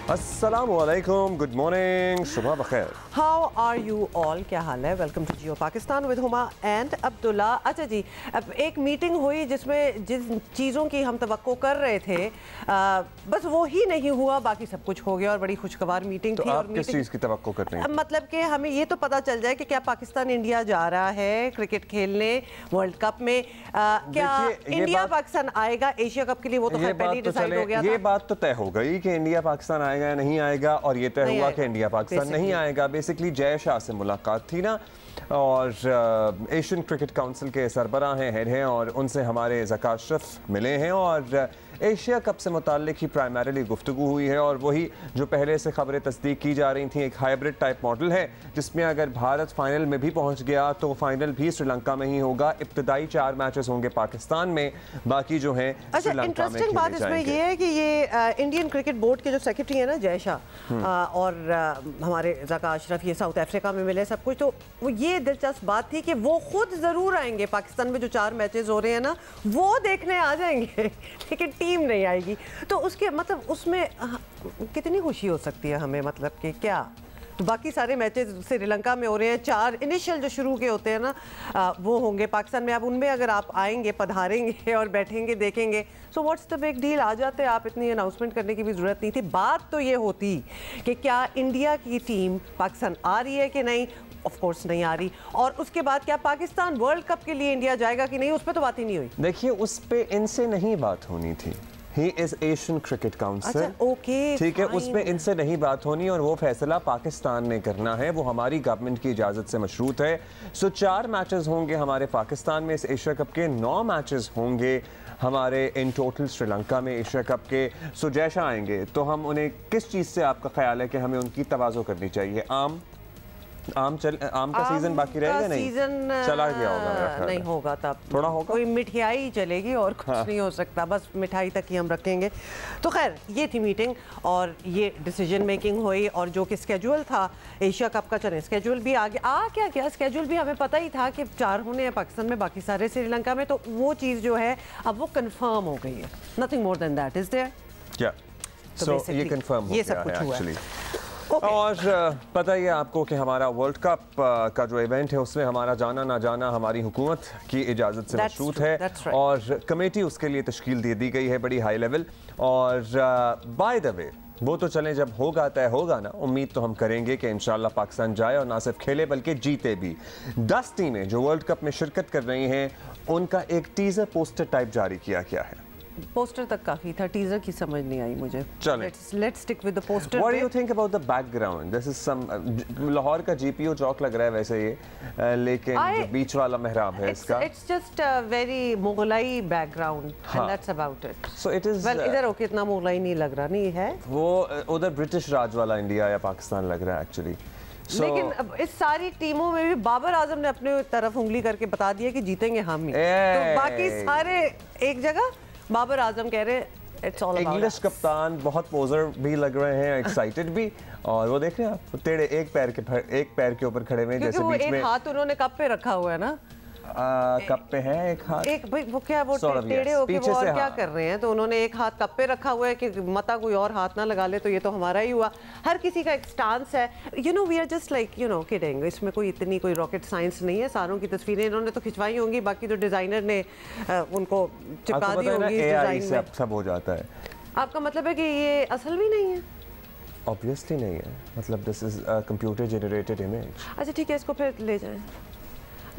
अस्सलामुअलैकुम, good morning, सुबह बखैर। हाउ आर यू ऑल, क्या हाल है? Welcome to Geo Pakistan with Huma and Abdullah. अच्छा जी, अब एक मीटिंग हुई जिसमें जिन चीज़ों की हम तवक्को कर रहे थे बस वो ही नहीं हुआ, बाकी सब कुछ हो गया और बड़ी खुशगवार मीटिंग थी। आप किस चीज़ की तवक्को कर रहे हैं? मतलब कि हमें ये तो पता चल जाए कि क्या पाकिस्तान इंडिया जा रहा है क्रिकेट खेलने वर्ल्ड कप में, क्या इंडिया पाकिस्तान आएगा एशिया कप के लिए? वो तो पहले ही डिसाइड हो गया था। ये बात तो तय हो गई कि इंडिया पाकिस्तान आएगा या नहीं आएगा, और ये तय हुआ कि इंडिया पाकिस्तान नहीं आएगा। बेसिकली जय शाह से मुलाकात थी ना, और एशियन क्रिकेट काउंसिल के सरबराह हेड हैं और उनसे हमारे ज़का अशरफ मिले हैं और एशिया कप से मुताल्लिक ही प्राइमरीली गुफ्तगू हुई है। और वही जो पहले से खबरें तस्दीक की जा रही थी, एक हाइब्रिड टाइप मॉडल है जिसमें अगर भारत फाइनल में भी पहुंच गया तो फाइनल भी श्रीलंका में ही होगा। इब्तदाई 4 मैचेस होंगे पाकिस्तान में, बाकी जो हैं श्रीलंका में खेले जाएंगे। इंटरेस्टिंग बात इसमें ये है कि ये इंडियन क्रिकेट बोर्ड के जो सेक्रेटरी है ना जय शाह, और हमारे ज़का अशरफ, ये साउथ अफ्रीका में मिले सब कुछ, तो वो ये दिलचस्प बात थी कि वो खुद ज़रूर आएंगे पाकिस्तान में जो 4 मैचेस हो रहे हैं ना, वो देखने आ जाएंगे लेकिन टीम नहीं आएगी। तो उसके मतलब उसमें कितनी खुशी हो सकती है हमें, मतलब कि क्या तो बाकी सारे मैचेस श्रीलंका में हो रहे हैं, 4 इनिशियल जो शुरू के होते हैं ना वो होंगे पाकिस्तान में। अब उनमें अगर आप आएंगे, पधारेंगे और बैठेंगे देखेंगे, so what's the big deal? आ जाते आप, इतनी अनाउंसमेंट करने की भी ज़रूरत नहीं थी। बात तो ये होती कि क्या इंडिया की टीम पाकिस्तान आ रही है कि नहीं, ऑफ कोर्स नहीं आ रही, और उसके बाद क्या पाकिस्तान वर्ल्ड कप के लिए इंडिया जाएगा कि नहीं, उस पर तो बात ही नहीं हुई। देखिए, उस पर इनसे नहीं बात होनी थी। He is Asian cricket council, okay ठीक है, उस पर इनसे नहीं बात होनी और वो फैसला पाकिस्तान ने करना है, वो हमारी गवर्नमेंट की इजाज़त से मशरूत है। सो 4 मैचेस होंगे हमारे पाकिस्तान में इस एशिया कप के, 9 मैचेस होंगे हमारे इन टोटल श्रीलंका में एशिया कप के। सो जैसा आएंगे तो हम उन्हें, किस चीज़ से आपका ख्याल है कि हमें उनकी तवाज़ो करनी चाहिए? आम का सीजन बाकी रहेगा? नहीं, चला गया होगा, नहीं होगा तब थोड़ा होगा, कोई मिठाई चलेगी और कुछ नहीं हो सकता, बस मिठाई तक ही हम रखेंगे। तो खैर ये थी मीटिंग और ये डिसीजन मेकिंग हुई, और जो कि स्केड्यूल था एशिया कप का, चले स्केड्यूल भी आगे क्या स्केड्यूल भी हमें पता ही था कि 4 होने हैं पाकिस्तान में, बाकी सारे श्रीलंका में, तो वो चीज़ जो है अब वो कंफर्म हो गई है। Nothing more than that is there. क्या सो ये कंफर्म हो ये सब कुछ हुआ एक्चुअली। और पता ही है आपको कि हमारा वर्ल्ड कप का जो इवेंट है उसमें हमारा जाना ना जाना हमारी हुकूमत की इजाज़त से मशरूत है, और कमेटी उसके लिए तश्कील दे दी गई है बड़ी हाई लेवल। और बाय द वे वो तो चलें, जब होगा तय होगा ना, उम्मीद तो हम करेंगे कि इंशाल्लाह पाकिस्तान जाए और ना सिर्फ खेले बल्कि जीते भी। 10 टीमें जो वर्ल्ड कप में शिरकत कर रही हैं उनका एक टीज़र पोस्टर टाइप जारी किया गया है। पोस्टर तक काफी था, टीजर की समझ नहीं आई मुझे। चलें, let's stick with the poster. What do you think about the background? This is some Lahore का जीपीओ चौक लग रहा है वैसे ये, लेकिन जो बीच वाला मेहराब है इसका, it's just very Mughlai background and that's about it. So it is well, इधर ओके इतना मुगलाई नहीं लग रहा, नहीं है वो उधर ब्रिटिश राज वाला इंडिया या पाकिस्तान लग रहा है एक्चुअली। लेकिन अब इस सारी टीमों में भी बाबर आजम ने अपने तरफ उंगली करके बता दिया कि जीतेंगे हम ही, तो बाकी सारे एक जगह बाबर आजम कह रहे हैं इट्स ऑल अबाउट। इंग्लिश कप्तान बहुत पोजर भी लग रहे हैं, एक्साइटेड भी, और वो देख रहे हैं आप टेढ़े एक पैर के ऊपर खड़े हुए, जैसे बीच में एक हाथ उन्होंने कप पे रखा हुआ है ना, कप पे है एक हाथ, एक भाई वो क्या वो टेढ़े होके वो और क्या कर रहे हैं, तो उन्होंने एक हाथ कप पे रखा हुआ है कि मता कोई और हाथ ना लगा ले, तो ये तो हमारा ही हुआ। हर किसी का एक स्टांस है, you know we are just like you know kidding, इसमें कोई इतनी कोई रॉकेट साइंस नहीं है। सारों की तस्वीरें इन्होंने तो खिंचवाई होंगी, बाकी तो डिजाइनर ने उनको चिपका दी होगी डिजाइन में, सब हो जाता है। आपका मतलब है कि ये असल भी नहीं है? ऑब्वियसली नहीं है, मतलब this is computer generated image. अच्छा ठीक है, इसको फिर ले जाएं।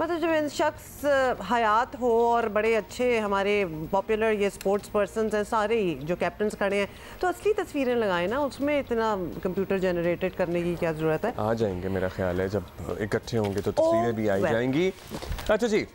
मतलब जब शख्स हयात हो और बड़े अच्छे हमारे पॉपुलर ये स्पोर्ट्स पर्सन्स हैं सारे ही जो कैप्टन्स खड़े हैं, तो असली तस्वीरें लगाएं ना, उसमें इतना कंप्यूटर जनरेटेड करने की क्या ज़रूरत है? आ जाएंगे मेरा ख्याल है, जब इकट्ठे होंगे तो तस्वीरें भी आई जाएंगी। अच्छा जी,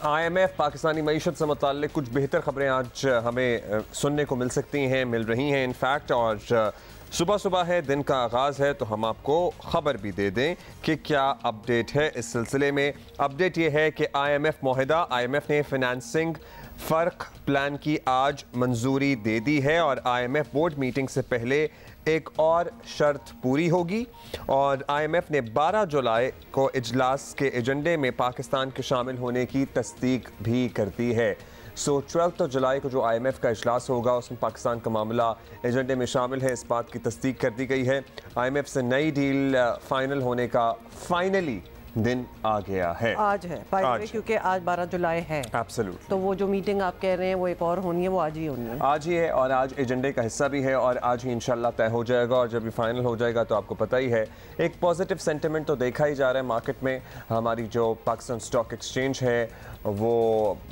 IMF पाकिस्तानी मईशत से मुताल्लिक कुछ बेहतर खबरें आज हमें सुनने को मिल सकती हैं, मिल रही हैं इनफैक्ट, और सुबह सुबह है, दिन का आगाज़ है, तो हम आपको ख़बर भी दे दें कि क्या अपडेट है इस सिलसिले में। अपडेट ये है कि IMF ने फाइनेंसिंग फ़र्क प्लान की आज मंजूरी दे दी है, और IMF बोर्ड मीटिंग से पहले एक और शर्त पूरी होगी, और IMF ने 12 जुलाई को इजलास के एजेंडे में पाकिस्तान के शामिल होने की तस्दीक भी कर दी है। सो 12 जुलाई को जो IMF का इजलास होगा उसमें पाकिस्तान का मामला एजेंडे में शामिल है। इस बात की तस्दीक कर दी गई है। IMF से नई डील फाइनल होने का फाइनली दिन आ गया है। आज है क्योंकि आज 12 जुलाई है। एब्सोल्युटली। तो वो जो मीटिंग आप कह रहे हैं वो एक और होनी है, वो आज ही होनी है। आज ही है और आज एजेंडे का हिस्सा भी है और आज ही इंशाल्लाह तय हो जाएगा। और जब ये फाइनल हो जाएगा तो आपको पता ही है एक पॉजिटिव सेंटिमेंट तो देखा ही जा रहा है मार्केट में। हमारी जो पाकिस्तान स्टॉक एक्सचेंज है वो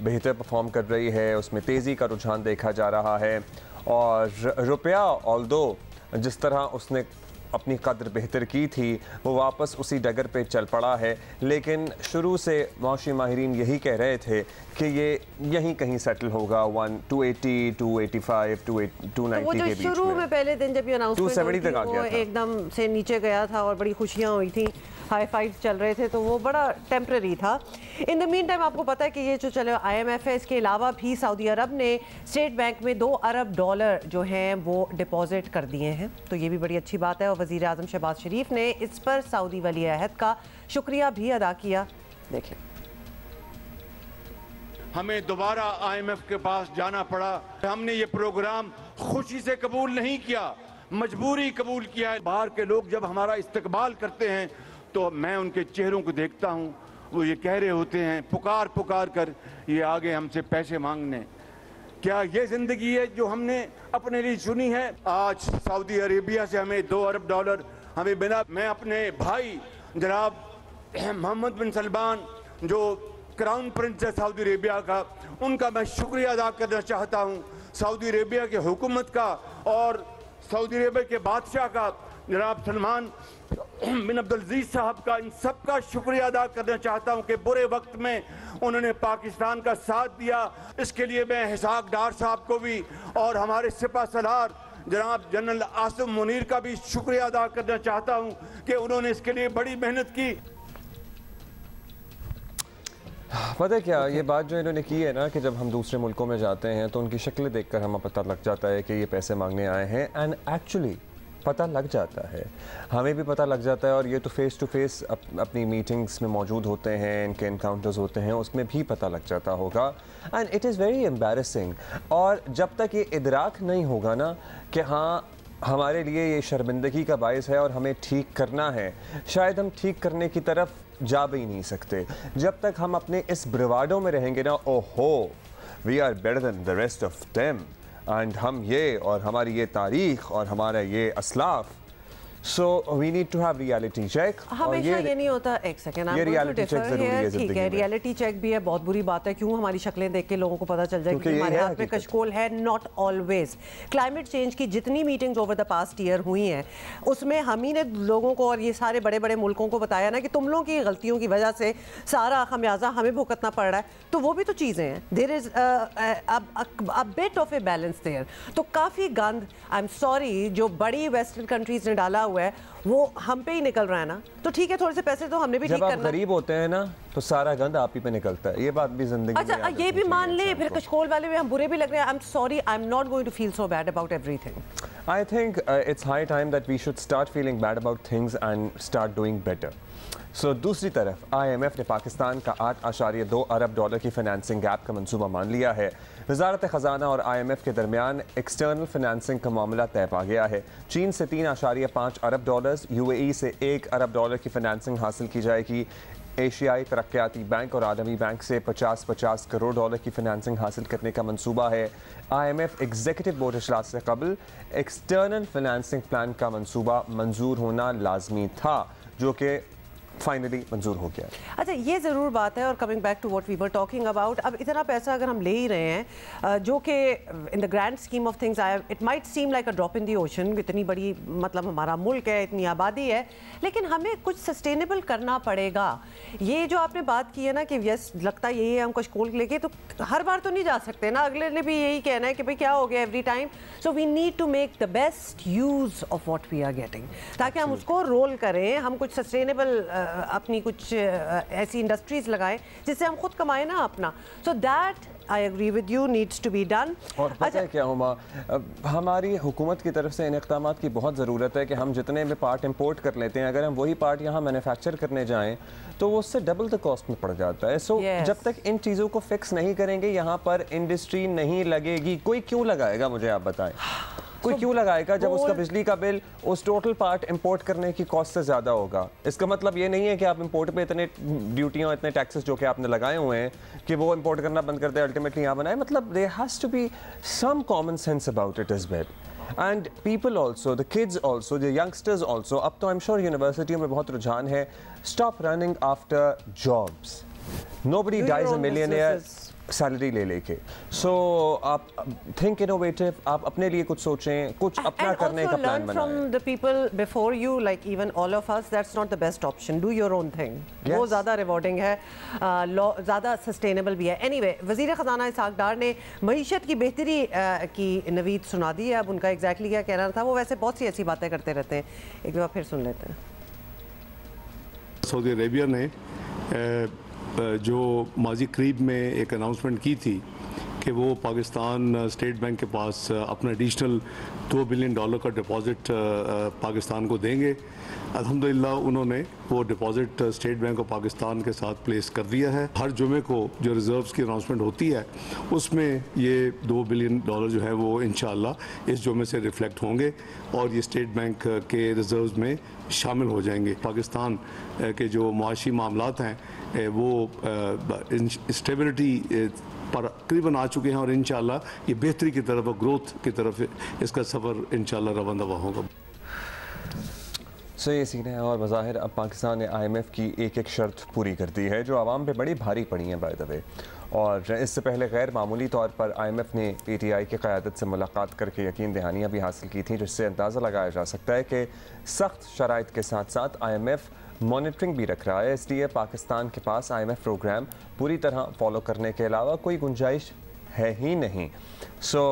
बेहतर परफॉर्म कर रही है, उसमें तेज़ी का रुझान देखा जा रहा है। और रुपया ऑल्दो जिस तरह उसने अपनी कदर बेहतर की थी वो वापस उसी डगर पे चल पड़ा है। लेकिन शुरू से मौशी माहिरीन यही कह रहे थे कि ये यहीं कहीं सेटल होगा 280, 285, 290 के बीच शुरू में पहले दिन जब ये अनाउंसमेंट तक आ गया था, एकदम से नीचे गया था और बड़ी खुशियां हुई थी, हाई फाइव चल रहे थे, तो वो बड़ा टेम्पररी था। इन द मीन टाइम आपको पता है कि ये जो चले IMF है, इसके अलावा भी सऊदी अरब ने स्टेट बैंक में $2 अरब जो हैं वो डिपॉजिट कर दिए हैं। तो ये भी बड़ी अच्छी बात है और वज़ीर आज़म शहबाज शरीफ ने इस पर सऊदी वली अहद का शुक्रिया भी अदा किया। देखें, हमें दोबारा IMF के पास जाना पड़ा। हमने ये प्रोग्राम खुशी से कबूल नहीं किया, मजबूरी कबूल किया है। बाहर के लोग जब हमारा इस्तकबाल करते हैं तो मैं उनके चेहरों को देखता हूँ, वो ये कह रहे होते हैं पुकार पुकार कर ये आगे हमसे पैसे मांगने। क्या ये जिंदगी है जो हमने अपने लिए चुनी है? आज सऊदी अरेबिया से हमें $2 अरब हमें बिना, मैं अपने भाई जनाब मोहम्मद बिन सलमान जो क्राउन प्रिंस है सऊदी अरेबिया का, उनका मैं शुक्रिया अदा करना चाहता हूँ। सऊदी अरेबिया की हुकूमत का और सऊदी अरेबिया के बादशाह का जनाब सलमान बिन अब्दुल-अजीज साहब का, इन सब का शुक्रिया अदा करना चाहता हूं कि बुरे वक्त में उन्होंने पाकिस्तान का साथ दिया। इसके लिए मैं हिसाक डार साहब को भी और हमारे सिपा सलार जनाब जनरल आसिम मुनीर का भी शुक्रिया अदा करना चाहता हूं कि उन्होंने इसके लिए बड़ी मेहनत की। पता है क्या, ये बात जो इन्होंने की है ना कि जब हम दूसरे मुल्कों में जाते हैं तो उनकी शक्लें देखकर हमें पता लग जाता है कि ये पैसे मांगने आए हैं। एंड एक्चुअली पता लग जाता है, हमें भी पता लग जाता है। और ये तो फेस टू फेस अपनी मीटिंग्स में मौजूद होते हैं, इनके इनकाउंटर्स होते हैं, उसमें भी पता लग जाता होगा। And it is very embarrassing. और जब तक ये इदराक नहीं होगा ना कि हाँ हमारे लिए ये शर्मिंदगी का बायस है और हमें ठीक करना है, शायद हम ठीक करने की तरफ जा भी नहीं सकते। जब तक हम अपने इस ब्रवाडो में रहेंगे ना, ओहो we are better than the rest of them, and हम ये और हमारी ये तारीख और हमारा ये असलाफ, so we need to have reality check. हमेशा ये नहीं होता। एक सेकंड, ये रियलिटी चेक जरूरी है ठीक है, रियलिटी चेक भी है, बहुत बुरी बात है। क्यों हमारी शक्लें देख के लोगों को पता चल जाए कि हमारे हाथ में कशकोल है? Not always. क्लाइमेट चेंज की जितनी meetings over the past year हुई हैं उसमें हम ही ने लोगों को और ये सारे बड़े बड़े मुल्कों को बताया ना कि तुम लोगों की गलतियों की वजह से सारा खमियाजा हमें भुगतना पड़ रहा है। तो वो भी तो चीज़ें हैं, there is a bit of a balance there. तो काफ़ी गंद, आई एम सॉरी, जो बड़ी वेस्टर्न कंट्रीज ने डाला हुआ है वो हम पे ही निकल रहा है ना। तो ठीक है, थोड़े से पैसे तो हमने भी ठीक करना। जब आप गरीब होते हैं ना तो सारा गंद आप ही पे निकलता है, ये बात भी जिंदगी अच्छा, में ये भी मान ले, फिर कशकोल वाले में हम बुरे भी लग रहे हैं। I am sorry, I am not going to feel so bad about everything. I think it's high time that we should start feeling bad about things and start doing better. So दूसरी तरफ IMF ने पाकिस्तान का $8.2 अरब की financing gap का मंसूबा मान लिया है। वजारत ख़जाना और IMF के दरमियान एक्सटर्नल फाइनेंसिंग का मामला तय पा गया है। चीन से $3.5 अरब, UAE से $1 अरब की फाइनेंसिंग हासिल की जाएगी। एशियाई तरक्याती बैंक और आलमी बैंक से 50-50 करोड़ डॉलर की फाइनेंसिंग हासिल करने का मंसूबा है। IMF एग्जीक्यूटिव बोर्ड इजलास से कबल एक्सटर्नल फाइनेंसिंग प्लान का मंसूबा मंजूर होना लाजमी था, जो कि फाइनली मंजूर हो गया। अच्छा, ये ज़रूर बात है। और coming back to what we were talking about, अब इतना पैसा अगर हम ले ही रहे हैं जो कि in the grand scheme of things it might seem like a drop in the ocean, इतनी बड़ी मतलब हमारा मुल्क है, इतनी आबादी है, लेकिन हमें कुछ सस्टेनेबल करना पड़ेगा। ये जो आपने बात की है ना कि यस लगता यही है हम कशकोल लेके, तो हर बार तो नहीं जा सकते ना। अगले ने भी यही कहना है कि भाई क्या हो गया every time. So we need to make the best use of what we are getting, ताकि हम उसको रोल करें, हम कुछ सस्टेनेबल अपनी कुछ ऐसी इंडस्ट्रीज लगाएं जिससे हम खुद कमाएं ना अपना। So that I agree with you, needs to be done. और पता है क्या हुमा, हमारी हुकूमत की तरफ से इन इक़दामात की बहुत ज़रूरत है कि हम जितने भी पार्ट इंपोर्ट कर लेते हैं, अगर हम वही पार्ट यहाँ मैन्युफैक्चर करने जाएँ तो वो उससे डबल द कॉस्ट में पड़ जाता है। सो जब तक इन चीज़ों को फिक्स नहीं करेंगे यहाँ पर इंडस्ट्री नहीं लगेगी। कोई क्यों लगाएगा, मुझे आप बताएं, कोई क्यों लगाएगा जब उसका बिजली का बिल उस टोटल पार्ट इंपोर्ट करने की कॉस्ट से ज़्यादा होगा। इसका मतलब ये नहीं है कि आप इंपोर्ट पे इतने ड्यूटियाँ, इतने टैक्सेस जो कि आपने लगाए हुए हैं कि वो इंपोर्ट करना बंद कर दे, अल्टीमेटली यहाँ बनाए। मतलब there has to be some common sense about it is well. And people also, the kids also, the youngsters also, अब तो आई एम श्योर यूनिवर्सिटियों में बहुत रुझान है, stop running after jobs. Nobody dies a millionaire salary ले लेके। सो आप think innovative, आप अपने लिए कुछ सोचें, कुछ अपना करने का प्लान बनाएं। From the people before you, like even all of us, that's not the best option. Do your own thing, वो ज़्यादा रिवॉर्डिंग है, ज़्यादा सस्टेनेबल भी है। एनीवे, वज़ीर ख़ज़ाना इसहाक़ डार ने मईशत की बेहतरी की नवीद सुना दी है। अब उनका एग्जैक्टली क्या कहना था, वो वैसे बहुत सी ऐसी बातें करते रहते हैं, एक दफ़ा फिर सुन लेते हैं। सऊदी अरेबिया ने जो माजी करीब में एक अनाउंसमेंट की थी कि वो पाकिस्तान स्टेट बैंक के पास अपना एडिशनल $2 बिलियन का डिपॉजिट पाकिस्तान को देंगे। अल्हम्दुलिल्लाह उन्होंने वो deposit state bank of Pakistan के साथ प्लेस कर दिया है। हर जुमे को जो रिज़र्व्स की अनाउंसमेंट होती है उसमें ये $2 बिलियन जो है वो इंशाअल्लाह इस जुमे से रिफ्लेक्ट होंगे और ये स्टेट बैंक के रिज़र्व्स में शामिल हो जाएंगे। पाकिस्तान के जो मुआशी मामलात हैं वो स्टेबिलिटी पर तकरीबन आ चुके हैं और इंशाअल्लाह ये बेहतरी की तरफ और ग्रोथ की तरफ इसका सफ़र इंशाअल्लाह रवाना होगा। सो ये सीन है और बज़ाहिर अब पाकिस्तान ने IMF की एक एक शर्त पूरी कर दी है जो आवाम पे बड़ी भारी पड़ी है बाय द वे। और इससे पहले गैर मामूली तौर पर IMF ने PTI की क़यादत से मुलाकात करके यकीन दहानियाँ भी हासिल की थी, जिससे अंदाज़ा लगाया जा सकता है कि सख्त शराइत के साथ साथ IMF मॉनिटरिंग भी रख रहा है। इसलिए पाकिस्तान के पास IMF प्रोग्राम पूरी तरह फॉलो करने के अलावा कोई गुंजाइश है ही नहीं। सो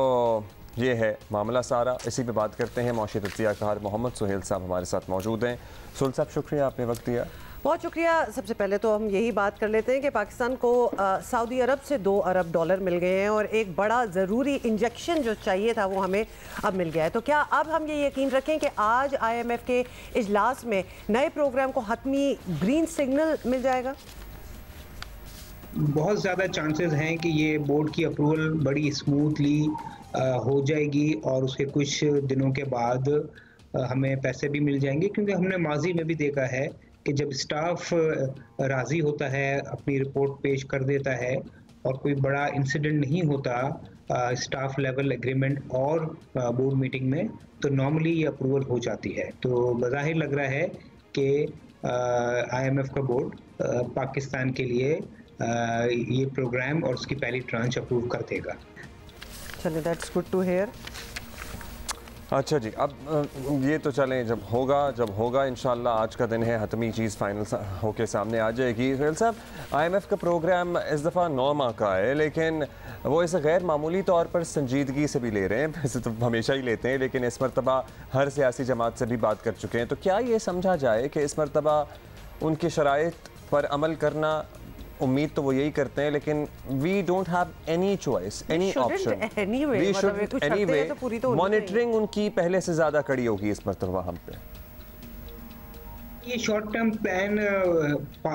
ये है मामला सारा। इसी पे बात करते हैं। मौशी तज्ज़ियाकार मोहम्मद सुहेल साहब हमारे साथ मौजूद हैं। सुहेल साहब शुक्रिया, आपने वक्त दिया। बहुत शुक्रिया। सबसे पहले तो हम यही बात कर लेते हैं कि पाकिस्तान को सऊदी अरब से $2 अरब मिल गए हैं और एक बड़ा ज़रूरी इंजेक्शन जो चाहिए था वो हमें अब मिल गया है। तो क्या अब हम ये यकीन रखें कि आज IMF के इजलास में नए प्रोग्राम को हतमी ग्रीन सिग्नल मिल जाएगा? बहुत ज़्यादा चांसेस हैं कि ये बोर्ड की अप्रूवल बड़ी स्मूथली हो जाएगी और उसके कुछ दिनों के बाद हमें पैसे भी मिल जाएंगे, क्योंकि हमने माजी में भी देखा है कि जब स्टाफ राज़ी होता है, अपनी रिपोर्ट पेश कर देता है और कोई बड़ा इंसिडेंट नहीं होता स्टाफ लेवल एग्रीमेंट और बोर्ड मीटिंग में, तो नॉर्मली ये अप्रूवल हो जाती है। तो बज़ाहिर लग रहा है कि IMF का बोर्ड पाकिस्तान के लिए ये प्रोग्राम और उसकी पहली ट्रांच अप्रूव कर देगा। चलिए, दैट्स गुड टू हियर। अच्छा जी, अब ये तो चलें, जब होगा इंशाल्लाह आज का दिन है, हतमी चीज़ फाइनल होके सामने आ जाएगी। सुहेल साहब, IMF का प्रोग्राम इस दफ़ा 9 माह का है, लेकिन वो इसे गैर मामूली तौर पर संजीदगी से भी ले रहे हैं। वैसे तो हमेशा ही लेते हैं, लेकिन इस मरतबा हर सियासी जमात से भी बात कर चुके हैं। तो क्या ये समझा जाए कि इस मरतबा उनकी शराइत पर अमल करना, उम्मीद तो वो यही करते हैं, लेकिन we don't have any choice, any option, we should anyway, monitoring उनकी पहले से ज़्यादा कड़ी होगी इस मरतबा हम पे। ये शॉर्ट टर्म प्लान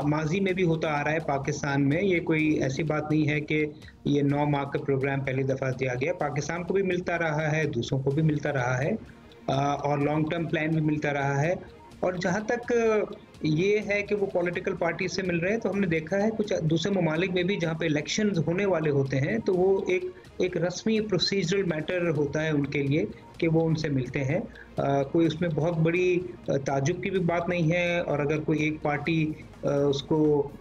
माजी में भी होता आ रहा है पाकिस्तान में। ये कोई ऐसी बात नहीं है कि ये 9 माह का प्रोग्राम पहली दफ़ा दिया गया। पाकिस्तान को भी मिलता रहा है, दूसरों को भी मिलता रहा है और लॉन्ग टर्म प्लान भी मिलता रहा है। और जहाँ तक ये है कि वो पॉलिटिकल पार्टी से मिल रहे हैं, तो हमने देखा है कुछ दूसरे ममालिक में भी जहाँ पे इलेक्शंस होने वाले होते हैं, तो वो एक रस्मी प्रोसीजरल मैटर होता है उनके लिए कि वो उनसे मिलते हैं। कोई उसमें बहुत बड़ी ताजुब की भी बात नहीं है, और अगर कोई एक पार्टी उसको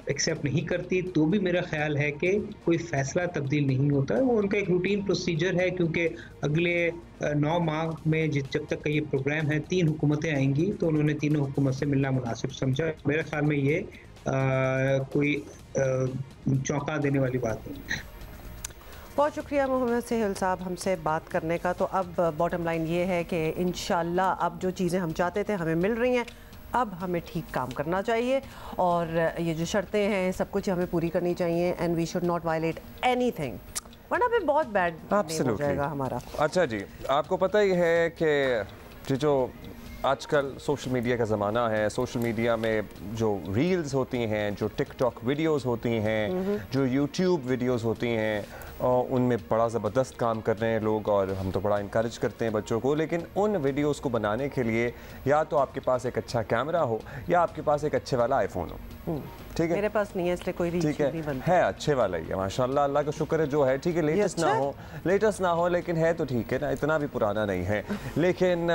एक्सेप्ट नहीं करती तो भी मेरा ख्याल है कि कोई फैसला तब्दील नहीं होता है। वो उनका एक रूटीन प्रोसीजर है, क्योंकि अगले 9 माह में जब तक का ये प्रोग्राम है 3 हुकूमतें आएंगी, तो उन्होंने तीनों हुकूमत से मिलना मुनासिब समझा। मेरे ख्याल में ये कोई चौंका देने वाली बात नहीं है। बहुत शुक्रिया मोहम्मद सुहेल साहब हमसे बात करने का। तो अब बॉटम लाइन ये है कि इंशाल्लाह अब जो चीज़ें हम चाहते थे हमें मिल रही हैं, अब हमें ठीक काम करना चाहिए और ये जो शर्तें हैं सब कुछ हमें पूरी करनी चाहिए, and we should not violate anything. वरना फिर बहुत बैड हो जाएगा हमारा। अच्छा जी, आपको पता ही है कि जो आजकल सोशल मीडिया का ज़माना है, सोशल मीडिया में जो रील्स होती हैं, जो टिकटॉक वीडियोस होती हैं, जो यूट्यूब वीडियोस होती हैं, और उनमें बड़ा ज़बरदस्त काम कर रहे हैं लोग, और हम तो बड़ा इनकरेज करते हैं बच्चों को। लेकिन उन वीडियोस को बनाने के लिए या तो आपके पास एक अच्छा कैमरा हो या आपके पास एक अच्छे वाला आईफोन हो। ठीक है, मेरे पास नहीं है इसलिए कोई रीच नहीं बनती है। अच्छे वाला ही है माशाल्लाह, अल्लाह का शुक्र है जो है। ठीक है, लेटेस्ट ना हो लेकिन है तो ठीक है ना, इतना भी पुराना नहीं है। लेकिन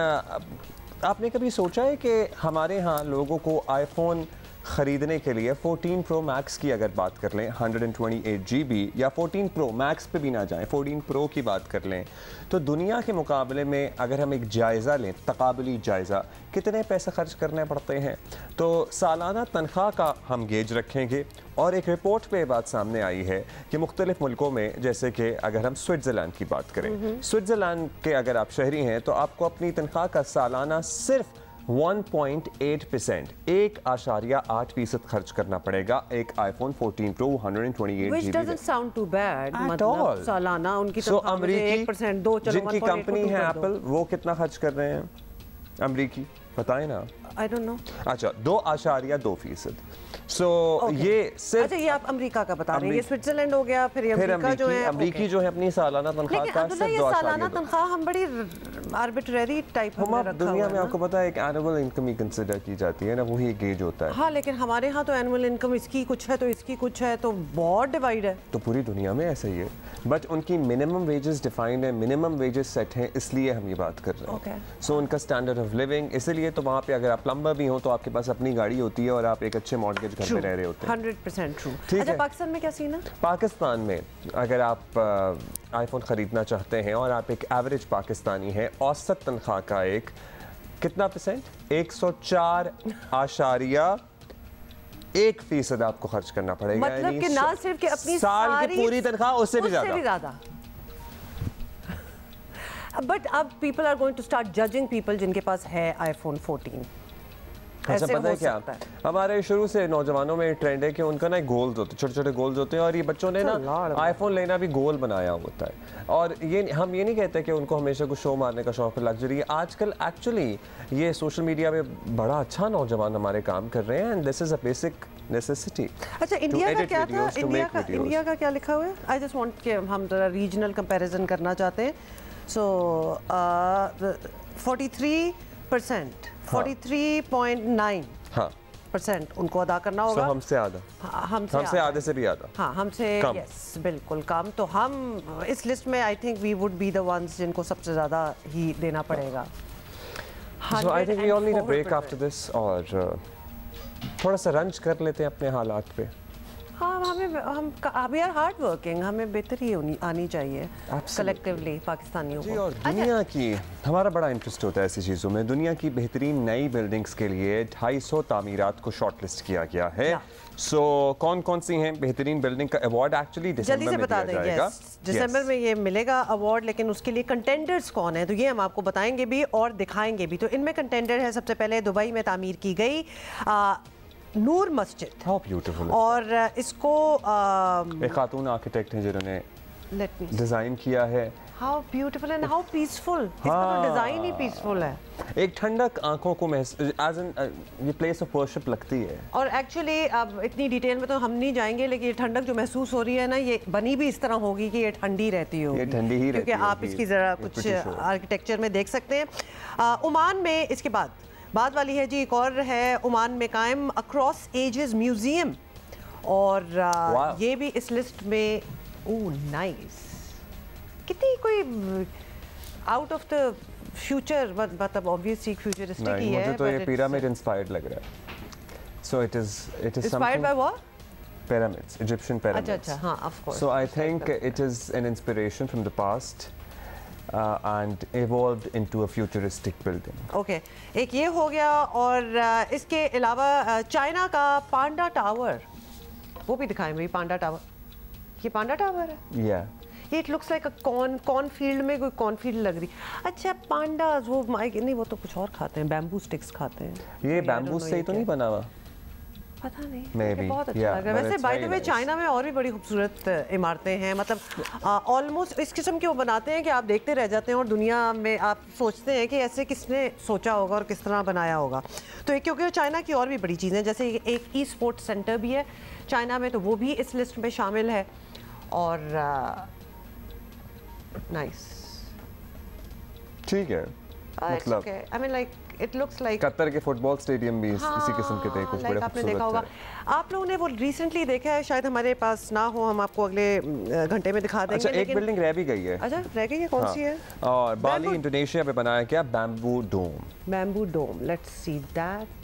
आपने कभी सोचा है कि हमारे यहाँ लोगों को आईफोन ख़रीदने के लिए 14 प्रो मैक्स की अगर बात कर लें, 128 GB, या 14 प्रो मैक्स पे भी ना जाएं, 14 प्रो की बात कर लें, तो दुनिया के मुकाबले में अगर हम एक जायज़ा लें, तकाबली जायज़ा, कितने पैसे खर्च करने पड़ते हैं? तो सालाना तनख्वाह का हम गेज रखेंगे, और एक रिपोर्ट पे बात सामने आई है कि मुख्तलिफ मुल्कों में, जैसे कि अगर हम स्विट्ज़रलैंड की बात करें, स्विट्ज़रलैंड के अगर आप शहरी हैं तो आपको अपनी तनख्वाह का सालाना सिर्फ 1.8%, 1.8% खर्च करना पड़ेगा एक iPhone 14 pro 128 Which GB। doesn't sound too bad, मतलब सालाना उनकी तो अमरीकी 1% 2 चलो जिनकी कंपनी है एप्पल, वो कितना खर्च कर रहे हैं अमरीकी, बताएं ना। I don't know। अच्छा, 2.2%। ये सिर्फ, अच्छा, ये आप अमरीका का बता रहे हैं, ये स्विट्जरलैंड हो गया, फिर अमरीका जो है, अमरीकी जो है अपनी सालाना तनख्वाह का सिर्फ 2.2। सालाना तनख्वाह हम बड़ी आर्बिट्रेरी टाइप हम दुनिया में आपको पता है एक एनुअल इनकम ही कंसिडर की जाती है ना, वही गेज होता है। हाँ, लेकिन हमारे यहाँ तो एनुअल इनकम इसकी कुछ है तो इसकी कुछ है, तो बहुत डिवाइड है। तो पूरी दुनिया में ऐसा ही है, बट उनकी मिनिमम वेजेस डिफाइंड है, मिनिमम वेजेस सेट हैं, इसलिए हम ये बात कर रहे हैं। सो उनका स्टैंडर्ड ऑफ लिविंग, इसलिए तो वहाँ पे अगर आप प्लम्बर भी हो तो आपके पास अपनी गाड़ी होती है और आप एक अच्छे मॉर्गेज घर में रह रहे होते हैं। 100% ट्रू। ठीक अच्छा, है। पाकिस्तान में क्या सीन है? पाकिस्तान में अगर आप आईफोन ख़रीदना चाहते हैं और आप एक एवरेज पाकिस्तानी हैं, औसत तनख्वाह का एक कितना परसेंट, 104.1% आपको खर्च करना पड़ेगा। मतलब कि ना सिर्फ कि अपनी साल की पूरी तनख्वाह, उससे भी ज़्यादा। बट अब people are going to start judging people जिनके पास है आईफोन 14। अच्छा, पता है क्या, हमारे शुरू से नौजवानों में ट्रेंड है कि उनका ना गोल्स होते हैं, छोटे छोटे गोल्स होते हैं, और ये बच्चों ने ना आईफोन लेना भी गोल बनाया होता है। और ये हम ये नहीं कहते कि उनको हमेशा कुछ शो मारने का शौक है, लग्जरी है। आजकल एक्चुअली ये सोशल मीडिया में बड़ा अच्छा नौजवान हमारे काम कर रहे हैं, and this is a basic necessity. अच्छा, इंडिया का क्या था? इंडिया का क्या लिखा हुआ है? आई जस्ट वांट कि हम जरा रीजनल कंपैरिजन करना चाहते हैं। सो 43.9% उनको अदा करना होगा। हमसे आधा, हमसे आधे से भी आधा। हाँ, हमसे यस बिल्कुल कम। तो हम इस लिस्ट में I think we would be the ones जिनको सबसे ज़्यादा ही देना पड़ेगा। So I think we all need a break after this, और थोड़ा सा रंज कर लेते हैं अपने हालात पे। हाँ, वी आर हार्ड वर्किंग, हमें बेहतरी आनी चाहिए कलेक्टिवली पाकिस्तानियों को। और दुनिया की, हमारा बड़ा इंटरेस्ट होता है ऐसी चीज़ों में। दुनिया की बेहतरीन नई बिल्डिंग्स के लिए 250 तामीरात को शॉर्टलिस्ट किया गया है। सो कौन कौन सी हैं बेहतरीन बिल्डिंग का अवार्ड एक्चुअली जल्दी से बता देंगे। दिसंबर में ये मिलेगा अवार्ड, लेकिन उसके लिए कंटेंडर्स कौन है तो ये हम आपको बताएंगे भी और दिखाएंगे भी। तो इनमें कंटेंडर है, सबसे पहले दुबई में तामीर की गई नूर मस्जिद। How beautiful। और इसको एक खातून आर्किटेक्ट हैं जिन्होंने डिजाइन किया है। How beautiful and how peaceful। इसका तो डिजाइन ही पीसफुल है। एक ठंडक आंखों को एज एन ये प्लेस ऑफ वर्शिप लगती है। और एक्चुअली अब इतनी डिटेल में तो हम नहीं जाएंगे, लेकिन ये ठंडक जो महसूस हो रही है ना, ये बनी भी इस तरह होगी कि ये ठंडी रहती होगी। ये ठंडी ही रहती है, क्योंकि आप इसकी जरा कुछ आर्किटेक्चर में देख सकते हैं। ओमान में इसके बाद वाली है जी, एक और है ओमान में कायम अक्रॉस एजेस म्यूजियम, और ये भी इस लिस्ट में। ओह नाइस, कितनी कोई आउट ऑफ द फ्यूचर, मतलब ऑब्वियसली फ्यूचरिस्टिक ही है। मुझे तो ये पिरामिड इंस्पायर्ड लग रहा है। So it is inspired by what? Pyramids, Egyptian pyramids. अच्छा, हाँ, of course. So I think it is an inspiration from the past and evolved into a futuristic building. Okay, एक ये हो गया, और इसके अलावा चाइना का पांडा टावर, वो भी दिखाएं भाई। पांडा टावर, ये पांडा टावर है। Yeah. It looks like a cornfield में कोई कॉर्नफील्ड लग रही। अच्छा, पांडास वो नहीं, वो तो कुछ और खाते हैं, बैम्बू स्टिक्स खाते हैं। ये बैम्बू से ही तो नहीं बना हुआ? पता नहीं, Maybe, बहुत अच्छा yeah, लग रहा है। but वैसे it's by the very way nice. China में और भी बड़ी खूबसूरत इमारतें हैं, मतलब ऑलमोस्ट इस किस्म की वो बनाते हैं कि आप देखते रह जाते हैं और दुनिया में आप सोचते हैं कि ऐसे किसने सोचा होगा और किस तरह बनाया होगा। तो एक क्योंकि चाइना की और भी बड़ी चीज़ें, जैसे एक ई स्पोर्ट्स सेंटर भी है चाइना में, तो वो भी इस लिस्ट में शामिल है। और नाइस, ठीक है, मतलब I mean like it looks like Qatar के फुटबॉल स्टेडियम भी इसी किस्म के थे, कुछ बड़े आपने देखा खूबसूरत होगा। थे। आप लोगों ने वो रिसेंटली देखा है, शायद हमारे पास ना हो, हम आपको अगले घंटे में दिखा देंगे। अच्छा, एक बिल्डिंग रह भी गई है। अच्छा, रह गई है, कौन सी है? और बाली इंडोनेशिया में बनाया गया bamboo dome. Bamboo dome, let's see that.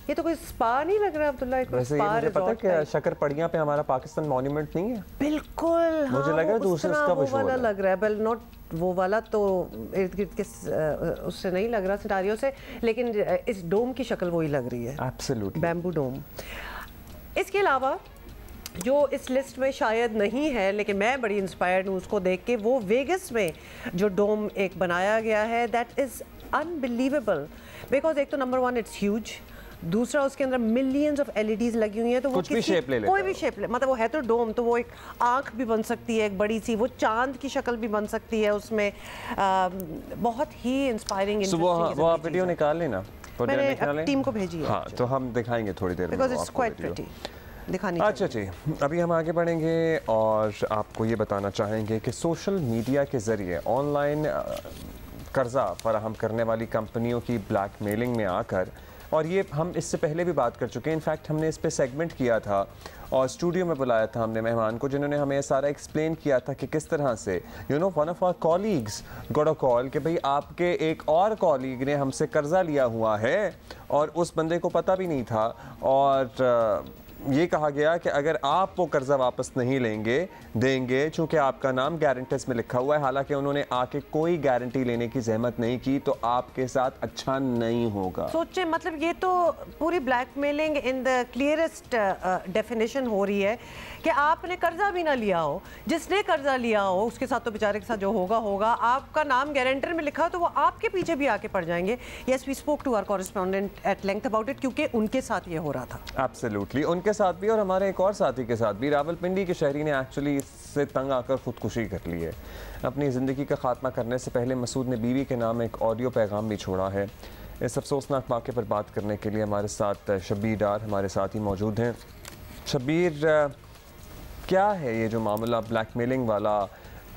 ये तो कोई स्पा नहीं लग रहा अब्दुल्ला, कोई वैसे ये स्पा मुझे पता है रिजॉर्ट कि टाइप। शक्करपड़िया पे हमारा पाकिस्तान मॉन्यूमेंट नहीं है। बिल्कुल, हाँ, मुझे लग रहा है वो उस दूसरा तरह उसका वो विजुअल वाला है। लग रहा है, बल नॉट वो वाला तो इर्द गिर्द के उससे नहीं लग रहा सितारियों से, लेकिन इस डोम की शक्ल वही लग रही है, एब्सोल्युटली बैम्बू डोम। इसके अलावा जो इस लिस्ट में शायद नहीं है, लेकिन मैं बड़ी इंस्पायर्ड हूँ उसको देख के, वो वेगस में जो डोम एक बनाया गया है, दैट इज़ अनबिलीवेबल। बिकॉज एक तो नंबर वन इट्स ह्यूज, दूसरा उसके अंदर मिलियंस ऑफ एलईडीज लगी हुई हैं, तो वो कुछ भी shape ले लेता कोई है भी शेप ले, मतलब वो है तो डोम, तो वो एक आंख भी बन सकती है एक बड़ी सी, वो चांद की शक्ल भी बन सकती है उसमें। बहुत ही इंस्पायरिंग। वो आप वीडियो निकाल लेना, मैंने टीम को भेजी है। हाँ, तो हम दिखाएंगे थोड़ी देर में बिकॉज वो इट्स आपको क्वाइट वीडियो। प्रिटी, दिखानी अच्छा जी, अभी हम आगे बढ़ेंगे और आपको ये बताना चाहेंगे कि सोशल मीडिया के ज़रिए ऑनलाइन कर्जा फराहम करने वाली कंपनियों की ब्लैकमेलिंग में आकर, और ये हम इससे पहले भी बात कर चुके हैं, इनफैक्ट हमने इस पे सेगमेंट किया था और स्टूडियो में बुलाया था हमने मेहमान को, जिन्होंने हमें सारा एक्सप्लेन किया था कि किस तरह से one of our colleagues got a call कि भाई आपके एक और कॉलीग ने हमसे कर्जा लिया हुआ है और उस बंदे को पता भी नहीं था, और ये कहा गया कि अगर आप वो कर्जा वापस नहीं देंगे चूंकि आपका नाम गारंटर्स में लिखा हुआ है, हालांकि उन्होंने आके कोई गारंटी लेने की जहमत नहीं की, तो आपके साथ अच्छा नहीं होगा। सोचे, मतलब ये तो पूरी blackmailing in the clearest definition हो रही है कि आपने कर्जा भी ना लिया हो, जिसने कर्जा लिया हो उसके साथ तो बेचारे के साथ जो होगा, आपका नाम गारंटर में लिखा हो तो वो आपके पीछे भी आके पड़ जाएंगे। Yes, we spoke to our correspondent at length about it, क्योंकि उनके साथ ये हो रहा था। एब्सोल्युटली, उनके साथ भी और हमारे एक और साथी के साथ भी। रावलपिंडी के शहरी ने एक्चुअली इससे तंग आकर खुदकुशी कर ली है। अपनी ज़िंदगी का खात्मा करने से पहले मसूद ने बीवी के नाम एक ऑडियो पैगाम भी छोड़ा है। इस अफसोसनाक वाक़े पर बात करने के लिए हमारे साथ शब्बीर डार हमारे साथ ही मौजूद हैं। शब्बीर, क्या है ये जो मामला ब्लैकमेलिंग वाला,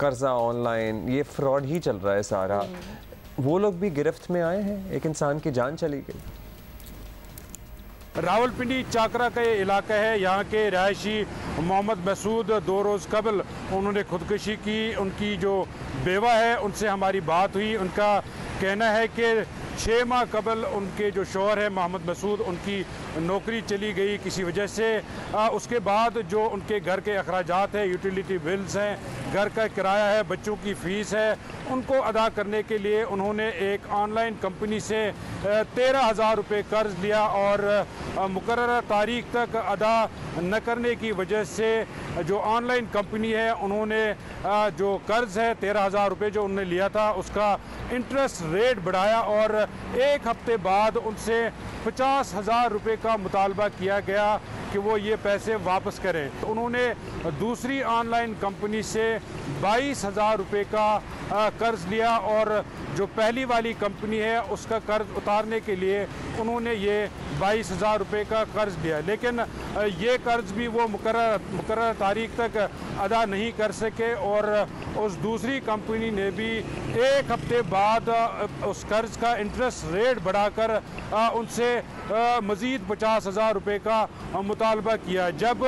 कर्जा ऑनलाइन, ये फ्रॉड ही चल रहा है सारा? वो लोग भी गिरफ्त में आए हैं, एक इंसान की जान चली गई। रावलपिंडी चाकरा का ये इलाका है, यहाँ के रहायशी मोहम्मद मसूद 2 रोज़ कबल उन्होंने खुदकुशी की। उनकी जो बेवा है उनसे हमारी बात हुई। उनका कहना है कि 6 माह कबल उनके जो शौहर है मोहम्मद मसूद, उनकी नौकरी चली गई किसी वजह से। उसके बाद जो उनके घर के अखराजात हैं, यूटिलिटी बिल्स हैं, घर का किराया है, बच्चों की फ़ीस है, उनको अदा करने के लिए उन्होंने एक ऑनलाइन कंपनी से 13,000 रुपये कर्ज लिया और मुकर्रर तारीख तक अदा न करने की वजह से जो ऑनलाइन कंपनी है उन्होंने जो कर्ज है 13,000 रुपये जो उन्होंने लिया था उसका इंटरेस्ट रेट बढ़ाया और 1 हफ्ते बाद उनसे 50,000 रुपये का मुतालबा किया गया कि वो ये पैसे वापस करें। तो उन्होंने दूसरी ऑनलाइन कंपनी से 22,000 रुपये का कर्ज लिया और जो पहली वाली कंपनी है उसका कर्ज उतारने के लिए उन्होंने ये 22,000 रुपये का कर्ज लिया, लेकिन ये कर्ज भी वो मुकर्रर तारीख तक अदा नहीं कर सके और उस दूसरी कंपनी ने भी 1 हफ्ते बाद उस कर्ज का इंटरेस्ट रेट बढ़ाकर उनसे मज़ीद 50,000 रुपये का मुतालबा किया। जब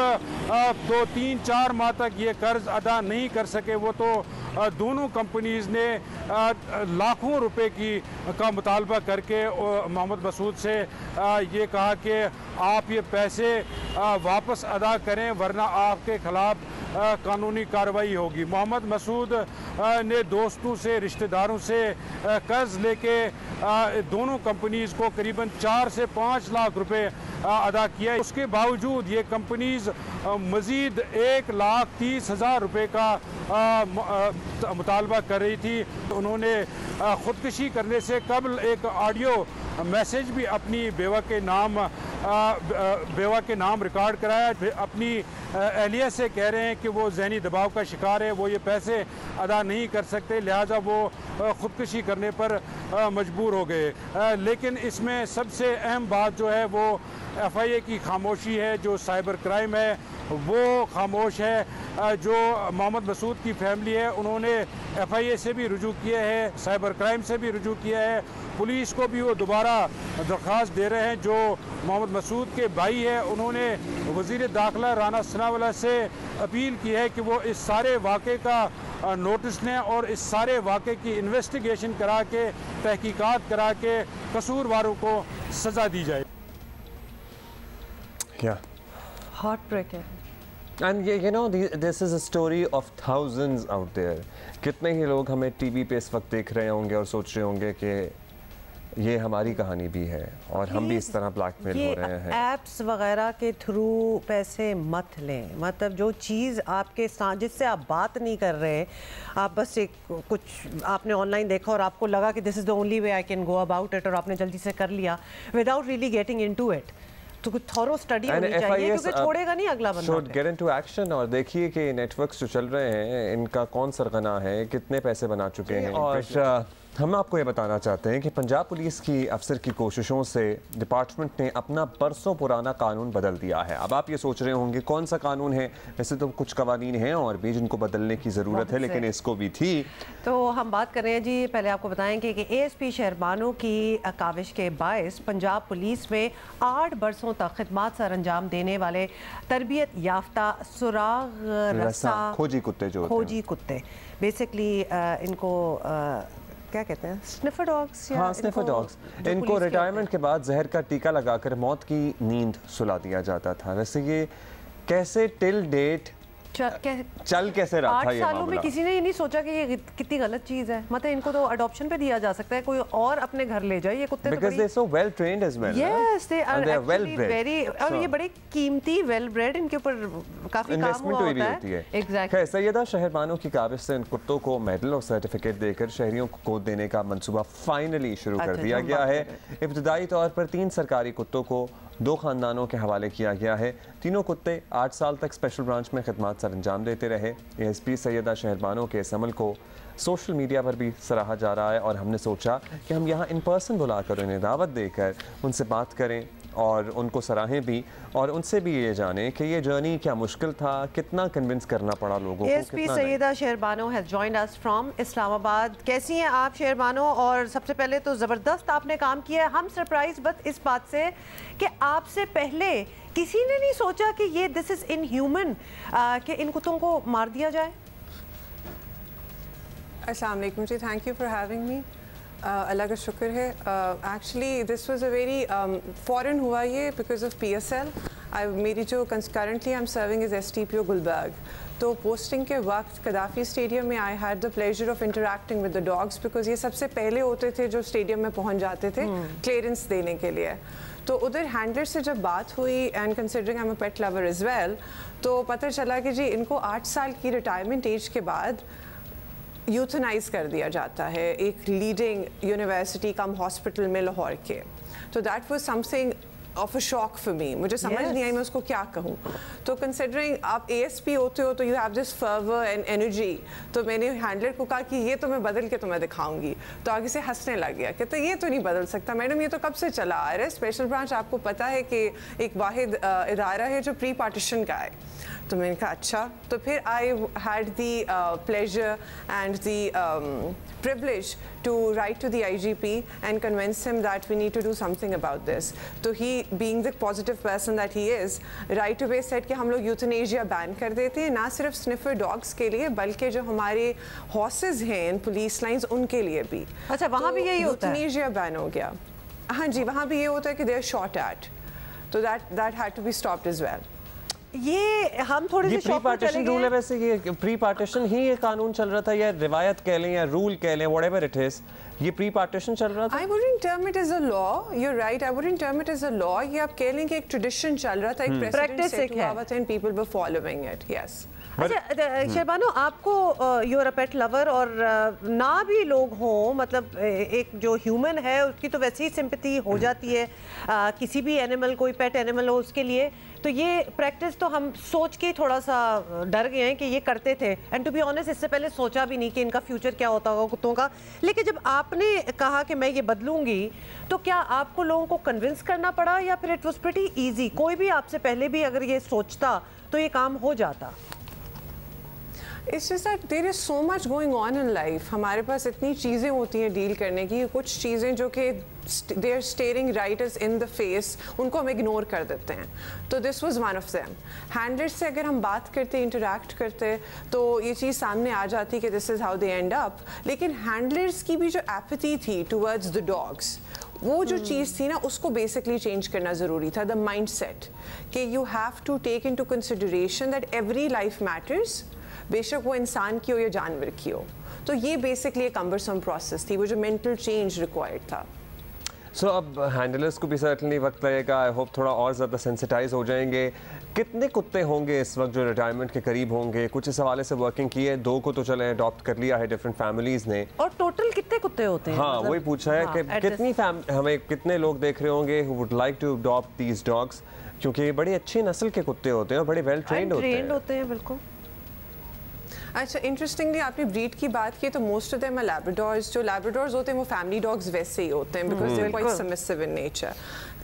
2, 3, 4 माह तक ये कर्ज अदा नहीं कर सके वो तो दोनों कंपनीज़ ने लाखों रुपए का मुतालबा करके मोहम्मद मसूद से ये कहा कि आप ये पैसे वापस अदा करें वरना आपके ख़िलाफ़ कानूनी कार्रवाई होगी। मोहम्मद मसूद ने दोस्तों से, रिश्तेदारों से कर्ज लेके दोनों कंपनीज़ को करीबन 4 से 5 लाख रुपए अदा किया। उसके बावजूद ये कंपनीज मज़ीद 1,30,000 रुपये का मुतालबा कर रही थी। उन्होंने ख़ुदकुशी करने से कबल एक ऑडियो मैसेज भी अपनी बेवा के नाम रिकॉर्ड कराया। अपनी एहलिया से कह रहे हैं कि वो जहनी दबाव का शिकार है, वो ये पैसे अदा नहीं कर सकते, लिहाजा वो ख़ुदकुशी करने पर मजबूर हो गए। लेकिन इसमें सबसे अहम बात जो है वो FIA की खामोशी है। जो साइबर क्राइम है वो खामोश है। जो मोहम्मद मसूद की फैमिली है उन्होंने FIA से भी रुजू किया है, साइबर क्राइम से भी रुजू किया है, पुलिस को भी वो दोबारा दरख्वास्त दे रहे हैं। जो मोहम्मद मसूद के भाई है उन्होंने वज़ीर दाखिला राना सनावाला से अपील की है कि वो इस सारे वाक़े का नोटिस लें और इस सारे वाक़े की इन्वेस्टिगेशन करा के, तहकीकात करा के कसूरवारों को सज़ा दी जाए। क्या हार्ट ब्रेक है। And you know this is a story of thousands out there। कितने ही लोग हमें टीवी पे इस वक्त देख रहे होंगे और सोच रहे होंगे कि ये हमारी कहानी भी है और हम भी इस तरह ब्लैकमेल हो रहे हैं। ऐप्स वगैरह के थ्रू पैसे मत लें। मतलब जो चीज़ आपके साथ जिससे आप बात नहीं कर रहे, आप बस एक कुछ आपने ऑनलाइन देखा और आपको लगा कि this is the only way I can go about it और आपने जल्दी से कर लिया without really getting into it, तो कुछ थॉरो स्टडी होनी चाहिए क्योंकि छोड़ेगा नहीं अगला बंदा। Should get into action. और देखिए कि नेटवर्क्स जो चल रहे हैं इनका कौन सरगना है, कितने पैसे बना चुके हैं। और हम आपको ये बताना चाहते हैं कि पंजाब पुलिस की अफसर की कोशिशों से डिपार्टमेंट ने अपना बरसों पुराना कानून बदल दिया है। अब आप ये सोच रहे होंगे कौन सा कानून है। वैसे तो कुछ कवानीन हैं और भी जिनको बदलने की ज़रूरत है, लेकिन इसको भी थी। तो हम बात कर रहे हैं जी, पहले आपको बताएंगे कि ASP शहरबानो की काविश के बायस पंजाब पुलिस में 8 बरसों तक खिदमत सर अंजाम देने वाले तरबियत याफ्ता सुराग रसा खोजी कुत्ते जो खोजी कुत्ते बेसिकली इनको क्या कहते हैं, स्निफर डॉग्स या हाँ, स्निफर डॉग्स। इनको रिटायरमेंट के बाद जहर का टीका लगाकर मौत की नींद सुला दिया जाता था। वैसे ये कैसे टिल डेट चल कैसे रहा था 8 सालों में किसी ने ये नहीं सोचा कि ये कितनी गलत चीज है। मतलब इनको तो अडॉप्शन पे दिया जा सकता है, कोई और अपने घर ले जाए। ये कुत्ते because they're so well trained as well। Yes, they are actually very और ये बड़े कीमती वेल ब्रेड, इनके ऊपर काफी काम हुआ होता है। एग्जैक्टली। सैयदा शहरबानो की काबिज से इन कुत्तों को मेडल और सर्टिफिकेट देकर शहरियों को गोद देने का मंसूबा फाइनली शुरू कर दिया गया है। इब्तदाई तौर पर 3 सरकारी कुत्तों को 2 खानदानों के हवाले किया गया है। तीनों कुत्ते 8 साल तक स्पेशल ब्रांच में खिदमत सर अंजाम देते रहे। ASP सैयदा शहरबानो के इस अमल को सोशल मीडिया पर भी सराहा जा रहा है और हमने सोचा कि हम यहाँ इन पर्सन बुलाकर उन्हें दावत देकर उनसे बात करें और उनको सराहें भी और उनसे भी ये जानें कि ये जर्नी क्या मुश्किल था, कितना कन्विंस करना पड़ा लोगों को। ASP Syeda Shaharbano has joined us from Islamabad. कैसी हैं आप शहरबानो? और सबसे पहले तो ज़बरदस्त आपने काम किया है। हम सरप्राइज बस इस बात से कि आपसे पहले किसी ने नहीं सोचा कि ये दिस इज़ इनह्यूमन कि इन कुत्तों को मार दिया जाए। अस्सलाम वालेकुम जी, thank you for having me. अल्लाह का शुक्र है। Actually this was a very फ़ौरन हुआ ये बिकॉज ऑफ PSL। मेरी जो currently I am serving is STPO Gulberg. तो पोस्टिंग के वक्त कदाफ़ी स्टेडियम में I had the pleasure of interacting with the dogs because ये सबसे पहले होते थे जो स्टेडियम में पहुंच जाते थे क्लियरेंस देने के लिए। तो उधर हैंडलर से जब बात हुई and considering I am a pet lover as well, तो पता चला कि जी इनको 8 साल की रिटायरमेंट एज के बाद यूथनाइज कर दिया जाता है एक लीडिंग यूनिवर्सिटी कम हॉस्पिटल में लाहौर के। तो that was something of a shock for me. मुझे समझ नहीं आई मैं उसको क्या कहूँ। तो कंसिडरिंग आप ASP होते हो तो you have this fervour and energy. तो मैंने हैंडलर को कहा कि ये तो मैं बदल के तुम्हें दिखाऊंगी। तो आगे से हंसने लग गया, कहते ये तो नहीं बदल सकता मैडम, ये तो कब से चला आ रहा है। स्पेशल ब्रांच आपको पता है कि एक वाहिद इदारा है जो प्री पार्टीशन का है। तो मैंने कहा अच्छा। तो फिर आई had the pleasure and the privilege to write to the IGP and convince him that we need to do something about this. So he, being the positive person that he is, right away said कि हम लोग euthanasia ban कर देते हैं, ना सिर्फ sniffer dogs के लिए बल्कि जो हमारे हॉर्सेस हैं इन पुलिस लाइंस उनके लिए भी। अच्छा, वहाँ भी यही होता है? यूथनेशिया बैन हो गया। हाँ जी, वहाँ भी ये होता है कि दे आर शॉट एट। तो that had to be stopped as well. ये हम थोड़े से प्री पार्टीशन रूल है वैसे, ये प्री पार्टीशन ही ये कानून चल रहा था, या रिवायत कह लें या रूल कह लें, व्हाटएवर इट इज, ये प्री पार्टीशन चल रहा था? I wouldn't term it as a law. You're right. I wouldn't term it as a law. ये आप कह लें कि एक ट्रेडिशन चल रहा था, एक प्रेसिडेंट सेट हुआ था and people were following it. Yes. अच्छा शहबानो, आपको you are a pet lover, और ना भी लोग हों, मतलब एक जो ह्यूमन है उसकी तो वैसे ही सिंपैथी हो जाती है किसी भी एनिमल, कोई पेट एनिमल हो उसके लिए, तो ये प्रैक्टिस तो हम सोच के थोड़ा सा डर गए हैं कि ये करते थे, एंड टू बी ऑनेस्ट इससे पहले सोचा भी नहीं कि इनका फ्यूचर क्या होता होगा कुत्तों का। लेकिन जब आपने कहा कि मैं ये बदलूंगी, तो क्या आपको लोगों को कन्विंस करना पड़ा या फिर इट वाज प्रीटी इजी? कोई भी आपसे पहले भी अगर ये सोचता तो ये काम हो जाता? It's just that there is so much going on in life. हमारे पास इतनी चीज़ें होती हैं डील करने की, कुछ चीज़ें जो कि they are staring right us in the face, उनको हम इग्नोर कर देते हैं। तो this was one of them. Handlers से अगर हम बात करते, इंटरेक्ट करते, तो ये चीज़ सामने आ जाती कि this is how they end up. लेकिन handlers की भी जो apathy थी towards the dogs, वो जो चीज़ थी ना, उसको बेसिकली चेंज करना ज़रूरी था। द माइंड सेट कि you have to take into consideration that every life matters, बेशक वो इंसान की हो या जानवर की हो। तो ये बेसिकली एक कम्बरसम प्रोसेस थी, वो जो मेंटल चेंज रिक्वायर्ड था। सो अब हैंडलर्स को भी सर्टनली वक्त लगेगा, आई होप थोड़ा और ज़्यादा सेंसिटाइज हो जाएंगे। कितने कुत्ते होंगे इस वक्त जो रिटायरमेंट के करीब होंगे? कुछ इस हवाले से वर्किंग की है, 2 को तो चले अडॉप्ट कर लिया है डिफरेंट फैमिलीज ने। और टोटल कितने कुत्ते होते हैं? हाँ, वही पूछा है कि कितनी हमें कितने लोग देख रहे होंगे who would like to adopt these dogs, क्योंकि ये बड़ी अच्छी नस्ल के कुत्ते होते हैं और बड़े वेल ट्रेन्ड होते हैं। बिल्कुल। अच्छा, इंटरेस्टिंगली आपने ब्रीड की बात की, तो मोस्ट ऑफ देम आर लैब्राडोर्स। जो लैब्राडोर्स होते हैं वो फैमिली डॉग्स वैसे ही होते हैं, because they are quite submissive in nature,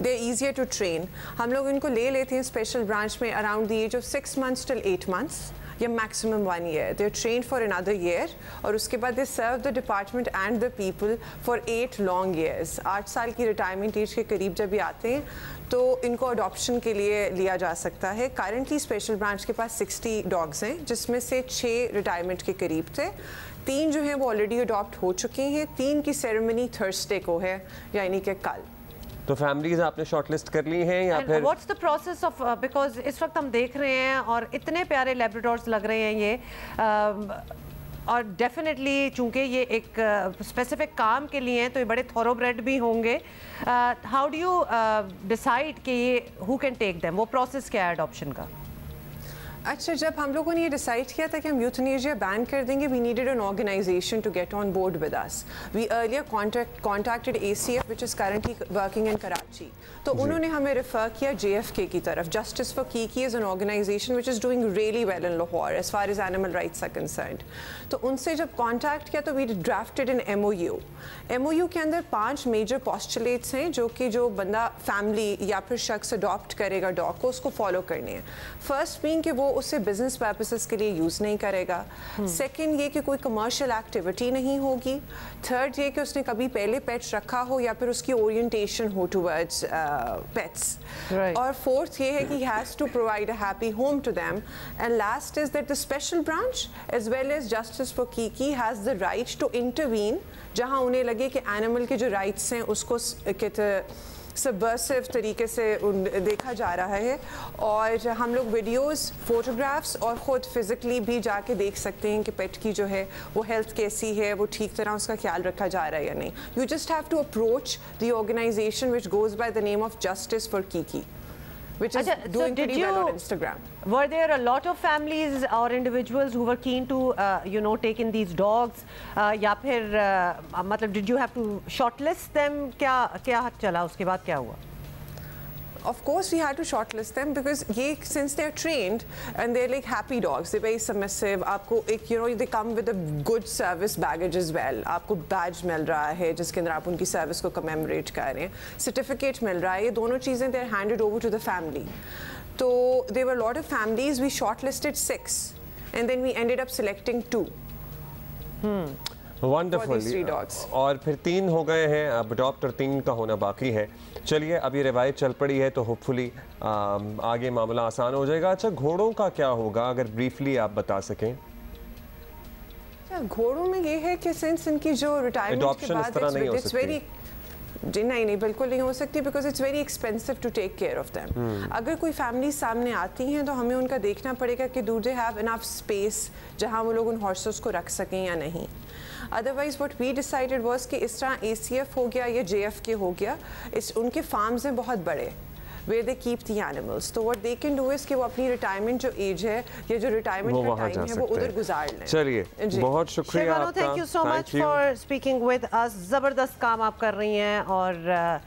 they are easier to train. हम लोग इनको ले लेते हैं स्पेशल ब्रांच में around the age of 6 months till 8 months, या maximum 1 year. They are trained for another year, और उसके बाद they serve the department and the people for 8 long years. 8 साल की रिटायरमेंट एज के करीब जब ये आते हैं तो इनको अडॉप्शन के लिए लिया जा सकता है। करंटली स्पेशल ब्रांच के पास 60 डॉग्स हैं, जिसमें से 6 रिटायरमेंट के करीब थे। 3 जो हैं वो ऑलरेडी अडॉप्ट हो चुके हैं। 3 की सेरेमनी थर्सडे को है, यानी कि कल। तो फैमिलीज आपने शॉर्टलिस्ट कर ली हैं या फिर what's the process of, because इस वक्त हम देख रहे हैं और इतने प्यारे लैब्राडोर्स लग रहे हैं ये, और डेफिनेटली चूंकि ये एक स्पेसिफिक काम के लिए हैं तो ये बड़े थॉरोब्रेड भी होंगे। हाउ डू यू डिसाइड कि ये हु कैन टेक देम? वो प्रोसेस क्या है अडॉप्शन का? अच्छा, जब हम लोगों ने ये डिसाइड किया था कि हम यूथनेशिया बैन कर देंगे, we needed an organization to get on board with us. We earlier contacted ACF which is currently working in Karachi, तो उन्होंने हमें रेफर किया JFK की तरफ। Justice for Kiki is an organization which is doing really well in Lahore as far as animal rights are concerned. तो उनसे जब contact किया तो वी ड्राफ्टेड एन MOU के अंदर 5 मेजर पॉस्टुलेट्स हैं जो कि जो बंदा फैमिली या फिर शख्स अडॉप्ट करेगा डॉग को, उसको फॉलो करने हैं। फर्स्ट बीइंग कि वो उसे बिजनेस पर्पसेस के लिए यूज़ नहीं करेगा। सेकंड ये कि कोई कमर्शियल एक्टिविटी नहीं होगी। थर्ड ये कि उसने कभी पहले पेट्स रखा हो या फिर उसकी ओरिएंटेशन हो टुवर्ड्स पेट्स। और फोर्थ ये है कि has to provide a happy home to them. And last is that the special branch as well as justice for Kiki has the right to intervene जहाँ उन्हें लगे कि एनिमल के जो राइट्स हैं उसको सबवर्सिव तरीके से देखा जा रहा है। और हम लोग वीडियोस, फोटोग्राफ्स और ख़ुद फिज़िकली भी जाके देख सकते हैं कि पेट की जो है वो हेल्थ कैसी है, वो ठीक तरह उसका ख्याल रखा जा रहा है या नहीं। You just have to approach the organization which goes by the name of justice for Kiki, which is doing pretty well on Instagram. Were there a lot of families or individuals who were keen to take in these dogs, या फिर मतलब did you have to shortlist them? क्या चला उसके बाद, क्या हुआ? Of course we had to shortlist them because since they're trained and they're like happy dogs, they're very submissive. आपको एक they come with a good service baggage as well. आपको badge मिल रहा है जिसके अंदर आप उनकी service को commemorate कर रहे हैं, certificate मिल रहा है, ये दोनों चीज़ें they're handed over to the family. तो there were a lot of families. We shortlisted 6 and then we ended up selecting 2. Wonderful. और फिर 3 हो गए हैं, अब अडॉप्ट और 3 का होना बाकी है। चलिए, अब ये रिवायत चल पड़ी है तो होपफुली आगे मामला आसान हो जाएगा। अच्छा, घोड़ों का क्या होगा, अगर ब्रीफली आप बता सकें? घोड़ों में ये है कि सिंस इनकी जो रिटायरमेंट के बाद इट्स वेरी जी नहीं बिल्कुल नहीं हो सकती, because it's very expensive to take care of them. अगर कोई फैमिली सामने आती हैं तो हमें उनका देखना पड़ेगा कि do they have enough space जहां वो लोग उन हॉर्सेस को रख सकें या नहीं। Otherwise what we decided was कि इस तरह ACF हो गया या JFK हो गया, इस उनके फार्म्स हैं बहुत बड़े where they keep the animals, तो what they can do is कि वो अपनी रिटायरमेंट जो एज है या जो रिटायरमेंट का टाइम है वो उधर गुजार लें। चलिए बहुत शुक्रिया आपका, thank you so much for speaking with us. जबरदस्त काम आप कर रही हैं और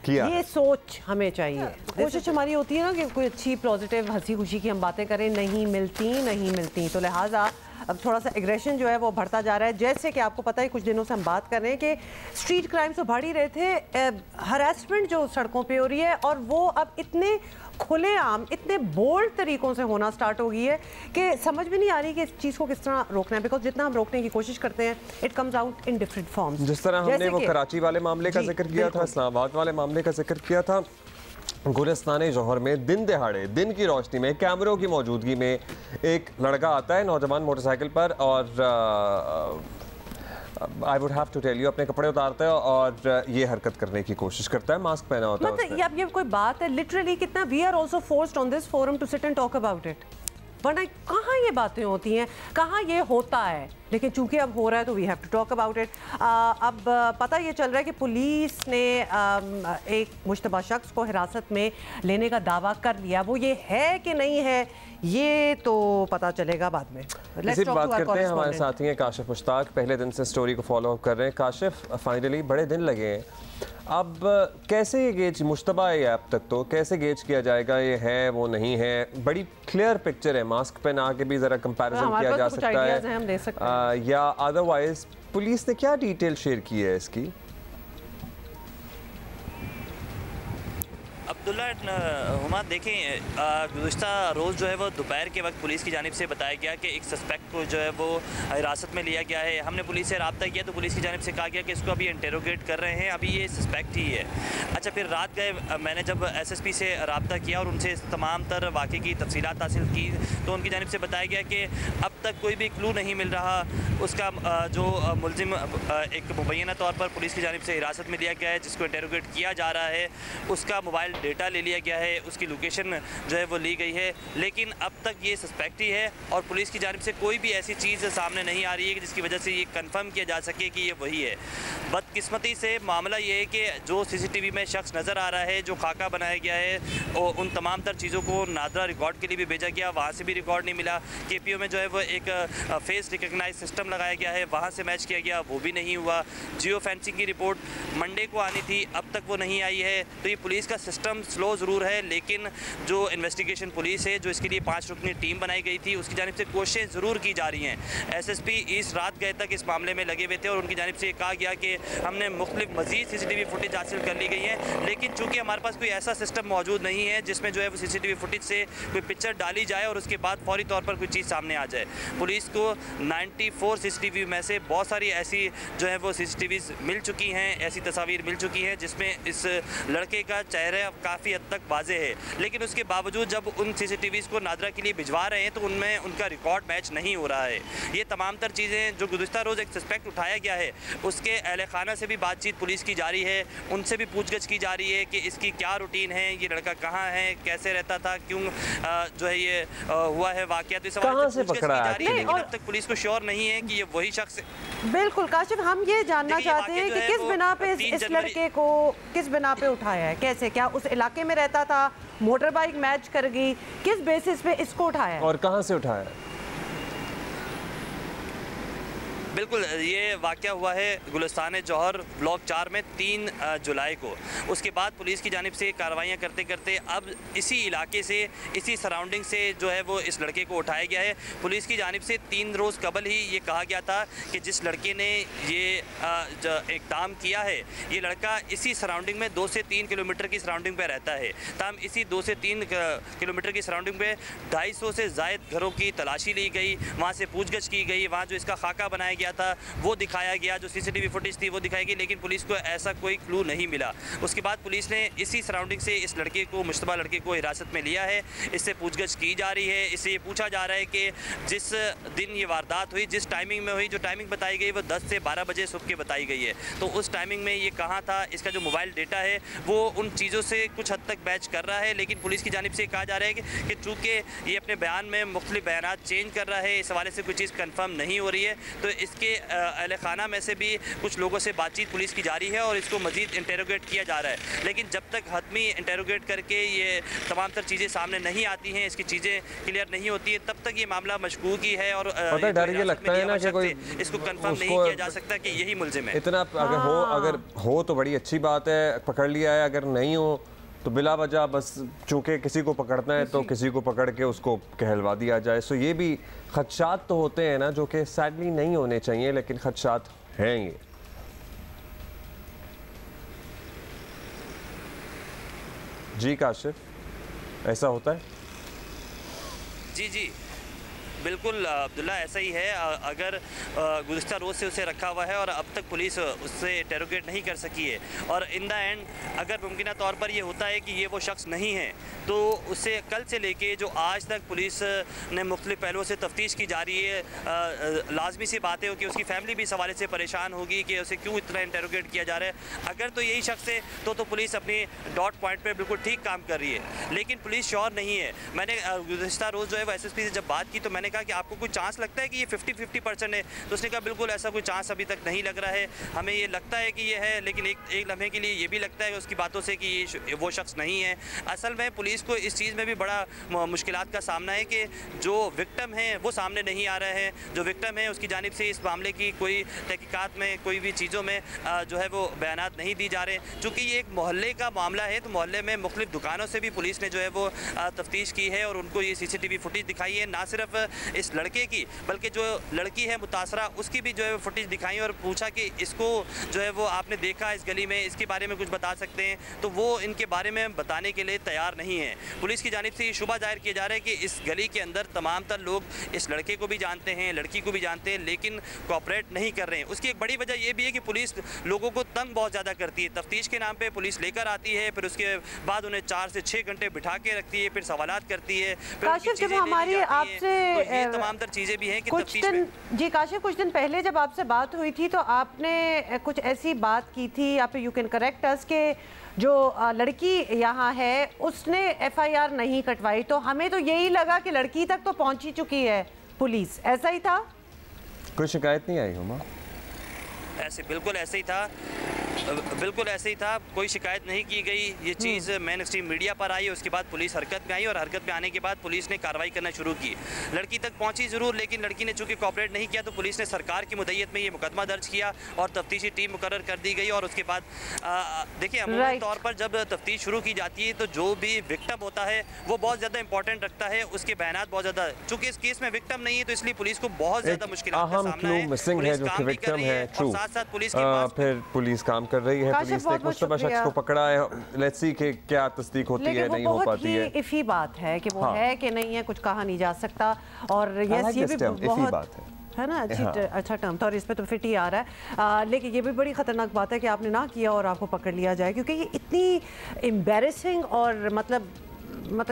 ये सोच हमें चाहिए। कोशिश हमारी होती है ना कि कोई अच्छी पॉजिटिव हंसी खुशी की हम बातें करें, नहीं मिलती, तो लिहाजा अब थोड़ा सा एग्रेशन जो है वो बढ़ता जा रहा है। जैसे कि आपको पता है कुछ दिनों से हम बात कर रहे हैं कि स्ट्रीट क्राइम तो बढ़ ही रहे थे, हरासमेंट जो सड़कों पे हो रही है और वो अब इतने खुलेआम इतने बोल्ड तरीकों से होना स्टार्ट हो गई है कि समझ में नहीं आ रही कि इस चीज़ को किस तरह रोकना है, बिकॉज जितना हम रोकने की कोशिश करते हैं it comes out in different forms. जिस तरह हमने वो कराची वाले मामले का जिक्र किया था, इस्लामाबाद वाले मामले का जिक्र किया था, गुलिस्तान जौहर में दिन दहाड़े दिन की रोशनी में कैमरों की मौजूदगी में एक लड़का आता है नौजवान मोटरसाइकिल पर और I would have to tell you अपने कपड़े उतारता है और ये हरकत करने की कोशिश करता है, मास्क पहना होता है उसने। मतलब ये कोई बात है? लिटरली कितना we are also forced on this forum to sit and talk about it, वरना कहाँ ये बातें होती हैं, कहाँ ये होता है, लेकिन चूंकि अब हो रहा है तो we have to talk about it. अब पता ये चल रहा है कि पुलिस ने एक मुश्तबा शख्स को हिरासत में लेने का दावा कर लिया। वो ये है कि नहीं है ये तो पता चलेगा बाद में। इसी बात करते हैं, हमारे साथी हैं काशिफ मुश्ताक, पहले दिन से स्टोरी को फॉलो अप कर रहे हैं। काशिफ, फाइनली बड़े दिन लगे हैं, अब कैसे ये गेज मुश्तबा है अब तक, तो कैसे गेज किया जाएगा ये है वो नहीं है? बड़ी क्लियर पिक्चर है, मास्क पहना के भी ज़रा कंपैरिजन किया जा सकता है, हम दे सकते हैं। या अदरवाइज पुलिस ने क्या डिटेल शेयर की है इसकी? अब्दुल्ला हुमा देखें, गुज़िश्ता रोज़ जो है वो दोपहर के वक्त पुलिस की जानिब से बताया गया कि एक सस्पेक्ट को जो है वो हिरासत में लिया गया है। हमने पुलिस से रब्ता किया तो पुलिस की जानिब से कहा गया कि इसको अभी इंटेरोगेट कर रहे हैं, अभी ये सस्पेक्ट ही है। अच्छा, फिर रात गए, मैंने जब SSP से रब्ता किया और उनसे तमाम तर वाक़े की तफसीलात हासिल की तो उनकी जानिब से बताया गया कि अब तक कोई भी क्लू नहीं मिल रहा। उसका जो मुलजिम एक मुबैना तौर पर पुलिस की जानिब से हिरासत में लिया गया है, जिसको इंटेरोगेट किया जा रहा है, उसका मोबाइल डेटा ले लिया गया है, उसकी लोकेशन जो है वो ली गई है, लेकिन अब तक ये सस्पेक्ट ही है और पुलिस की जानिब से कोई भी ऐसी चीज़ सामने नहीं आ रही है जिसकी वजह से ये कंफर्म किया जा सके कि ये वही है। बदकिस्मती से मामला ये है कि जो CCTV में शख्स नज़र आ रहा है, जो खाका बनाया गया है, और उन तमाम तर चीज़ों को नादरा रिकॉर्ड के लिए भी भेजा गया, वहाँ से भी रिकॉर्ड नहीं मिला। KPO में जो है वो एक फेस रिकग्नाइज सिस्टम लगाया गया है, वहाँ से मैच किया गया, वो भी नहीं हुआ। जियो फेंसिंग की रिपोर्ट मंडे को आनी थी, अब तक वो नहीं आई है। तो ये पुलिस का सिस्टम स्लो ज़रूर है, लेकिन जो इन्वेस्टिगेशन पुलिस है, जो इसके लिए 5 रुकनी टीम बनाई गई थी, उसकी जानिब से कोशिशें ज़रूर की जा रही हैं। SSP इस रात गए तक इस मामले में लगे हुए थे और उनकी जानिब से कहा गया कि हमने मुख्तलिफ मज़ीद CCTV फुटेज हासिल कर ली गई है, लेकिन चूँकि हमारे पास कोई ऐसा सिस्टम मौजूद नहीं है जिसमें जो है वो CCTV फुटेज से कोई पिक्चर डाली जाए और उसके बाद फौरी तौर पर कोई चीज़ सामने आ जाए। पुलिस को 94 CCTV में से बहुत सारी ऐसी जो है वो CCTVs मिल चुकी हैं, ऐसी तस्वीर मिल चुकी हैं जिसमें इस लड़के का चेहरा काफ़ी हद तक वाज़े है, लेकिन उसके बावजूद जब उन CCTVs को नादरा के लिए भिजवा रहे हैं तो उनमें उनका रिकॉर्ड मैच नहीं हो रहा है। ये तमाम तर चीज़ें जो गुज़िश्ता रोज़ एक सस्पेक्ट उठाया गया है, उसके अहले खाना से भी बातचीत पुलिस की जारी है, उनसे भी पूछगछ की जा रही है कि इसकी क्या रूटीन है, ये लड़का कहाँ है, कैसे रहता था, क्यों जो है ये हुआ है वाक़या, तो इस कहाँ से पकड़ा है, लेकिन अब तक पुलिस को श्योर नहीं है कि ये वही शख्स है। बिल्कुल काशिफ, हम ये जानना चाहते हैं कि किस बिना पे इस लड़के को किस बिना पे उठाया है, कैसे, क्या उस इलाके में रहता था, मोटर बाइक मैच कर गई, किस बेसिस पे इसको उठाया और कहां से उठाया? बिल्कुल, ये वाक़या हुआ है गुलिस्तान जौहर ब्लॉक 4 में 3 जुलाई को। उसके बाद पुलिस की जानिब से कार्रवाइयाँ करते करते अब इसी इलाके से, इसी सराउंडिंग से जो है वो इस लड़के को उठाया गया है। पुलिस की जानिब से 3 रोज़ कबल ही ये कहा गया था कि जिस लड़के ने ये इक़दाम किया है, ये लड़का इसी सराउंडिंग में 2 से 3 किलोमीटर की सराउंडिंग पर रहता है। तमाम इसी 2 से 3 किलोमीटर की सराउंडिंग पे 250 से ज़ायद घरों की तलाशी ली गई, वहाँ से पूछगछ की गई, वहाँ जो इसका खाका बनाया गया था वो दिखाया गया, जो CCTV फुटेज थी वो दिखाई गई, लेकिन पुलिस को ऐसा कोई क्लू नहीं मिला। उसके बाद पुलिस ने इसी सराउंडिंग से इस लड़के को, मुश्तबा लड़के को हिरासत में लिया है। इससे पूछगछ की जा रही है। इससे ये पूछा जा रहा है कि जिस दिन ये वारदात हुई, जिस टाइमिंग में हुई, जो टाइमिंग बताई गई वो 10 से 12 बजे सुबह की बताई गई है, तो उस टाइमिंग में ये कहाँ था, इसका जो मोबाइल डेटा है वो उन चीज़ों से कुछ हद तक मैच कर रहा है। लेकिन पुलिस की जानिब से कहा जा रहा है कि चूँकि ये अपने बयान में मुख्तलिफ बयान चेंज कर रहा है, इस हवाले से कोई चीज़ कन्फर्म नहीं हो रही है, तो इसके अहले खाना में से भी कुछ लोगों से बातचीत पुलिस की जारी है और इसको मज़ीद इंटेरोगेट किया जा रहा है। लेकिन जब तक हतमी इंटेरोगेट करके ये तमाम तर चीज़ें सामने नहीं आती हैं, इसकी चीज़ें क्लियर नहीं होती है, तब तक ये मामला मशकूक ही है। और ये लगता है ना कि कोई इसको कंफर्म नहीं किया जा सकता कि यही मुलजिम है। इतना अगर हो तो बड़ी अच्छी बात है, पकड़ लिया है, अगर नहीं हो तो बिला वजह बस चूंकि किसी को पकड़ना है तो किसी को पकड़ के उसको कहलवा दिया जाए। सो ये भी खदशात तो होते हैं ना, जो कि सैडली नहीं होने चाहिए, लेकिन खदशात हैं ये। जी काशिफ, ऐसा होता है? जी बिल्कुल अब्दुल्ला, ऐसा ही है। अगर गुज़िश्ता रोज़ से उसे रखा हुआ है और अब तक पुलिस उससे इंटेरोगेट नहीं कर सकी है, और इन द एंड अगर मुमकिन तौर पर ये होता है कि ये वो शख्स नहीं है, तो उससे कल से लेके जो आज तक पुलिस ने मुख्तलिफ पहलुओं से तफ्तीश की जा रही है, लाजमी सी बात है कि उसकी फैमिली भी इस हवाले से परेशान होगी कि उसे क्यों इतना इंटेरोगेट किया जा रहा है। अगर तो यही शख्स है तो पुलिस अपनी डॉट पॉइंट पर बिल्कुल ठीक काम कर रही है, लेकिन पुलिस श्योर नहीं है। मैंने गुज़िश्ता रोज़ जो है वो SSP से जब बात की तो मैंने कहा कि आपको कोई चांस लगता है कि ये 50-50% है, तो उसने कहा बिल्कुल ऐसा कोई चांस अभी तक नहीं लग रहा है, हमें ये लगता है कि ये है, लेकिन एक लम्हे के लिए ये भी लगता है उसकी बातों से कि ये वो शख्स नहीं है। असल में पुलिस को इस चीज़ में भी बड़ा मुश्किलात का सामना है कि जो विक्टिम है वो सामने नहीं आ रहा है, जो विक्टिम है उसकी जानिब से इस मामले की कोई तहकीकात में, कोई भी चीज़ों में जो है वो बयानात नहीं दी जा रहे। चूँकि ये एक मोहल्ले का मामला है, तो मोहल्ले में मुख्तलिफ दुकानों से भी पुलिस ने जो है वो तफ्तीश की है और उनको ये CCTV फुटेज दिखाई है, ना सिर्फ इस लड़के की बल्कि जो लड़की है मुतासरा उसकी भी जो है फुटेज दिखाई और पूछा कि इसको जो है वो आपने देखा इस गली में, इसके बारे में कुछ बता सकते हैं, तो वो इनके बारे में बताने के लिए तैयार नहीं है। पुलिस की जानिब से ये शुबा जाहिर किया जा रहा है कि इस गली के अंदर तमाम तर लोग इस लड़के को भी जानते हैं, लड़की को भी जानते हैं, लेकिन कोऑपरेट नहीं कर रहे हैं। उसकी एक बड़ी वजह यह भी है कि पुलिस लोगों को तंग बहुत ज़्यादा करती है। तफ्तीश के नाम पर पुलिस लेकर आती है, फिर उसके बाद उन्हें 4 से 6 घंटे बिठा के रखती है, फिर सवालात करती है, तमाम तर चीज़ें भी हैं कि कुछ दिन जी काशिफ, कुछ दिन पहले जब आपसे बात हुई थी तो आपने कुछ ऐसी बात की थी, आप यू कैन करेक्ट अस, के जो लड़की यहाँ है उसने FIR नहीं कटवाई, तो हमें तो यही लगा कि लड़की तक तो पहुँच ही चुकी है पुलिस, ऐसा ही था? कोई शिकायत नहीं आई हुमा? ऐसे बिल्कुल ऐसे ही था, बिल्कुल ऐसे ही था, कोई शिकायत नहीं की गई। ये चीज़ मेन स्ट्रीम मीडिया पर आई, उसके बाद पुलिस हरकत में आई और हरकत में आने के बाद पुलिस ने कार्रवाई करना शुरू की। लड़की तक पहुंची ज़रूर, लेकिन लड़की ने चूँकि कोऑपरेट नहीं किया तो पुलिस ने सरकार की मुद्दत में ये मुकदमा दर्ज किया और तफ्तीशी टीम मुकर्रर कर दी गई। और उसके बाद देखिए, अमूमन तौर पर जब तफ्तीश शुरू की जाती है तो जो भी विक्टिम होता है वो बहुत ज़्यादा इंपॉर्टेंट रखता है, उसके बयानात बहुत ज़्यादा। चूँकि इस केस में विक्टिम नहीं है तो इसलिए पुलिस को बहुत ज़्यादा मुश्किल का सामना है। पुलिस काम भी कर रही है और साथ साथ पुलिस फिर पुलिस काम कर रही है, पुलिस ने एक मुश्तबा शख्स को पकड़ा है, लेट्स सी कि क्या तस्दीक होती है, नहीं हो पाती है। इफ़ी बात है कि वो है कि नहीं है, कुछ कहा नहीं जा सकता। और यस, ये भी बहुत है ना, अच्छा टर्म था और इस पे तो फिट ही आ रहा है। लेकिन ये भी बड़ी ख़तरनाक बात है कि आपने ना किया और आपको पकड़ लिया जाए, क्योंकि ये इतनी एम्बैरेसिंग और मतलब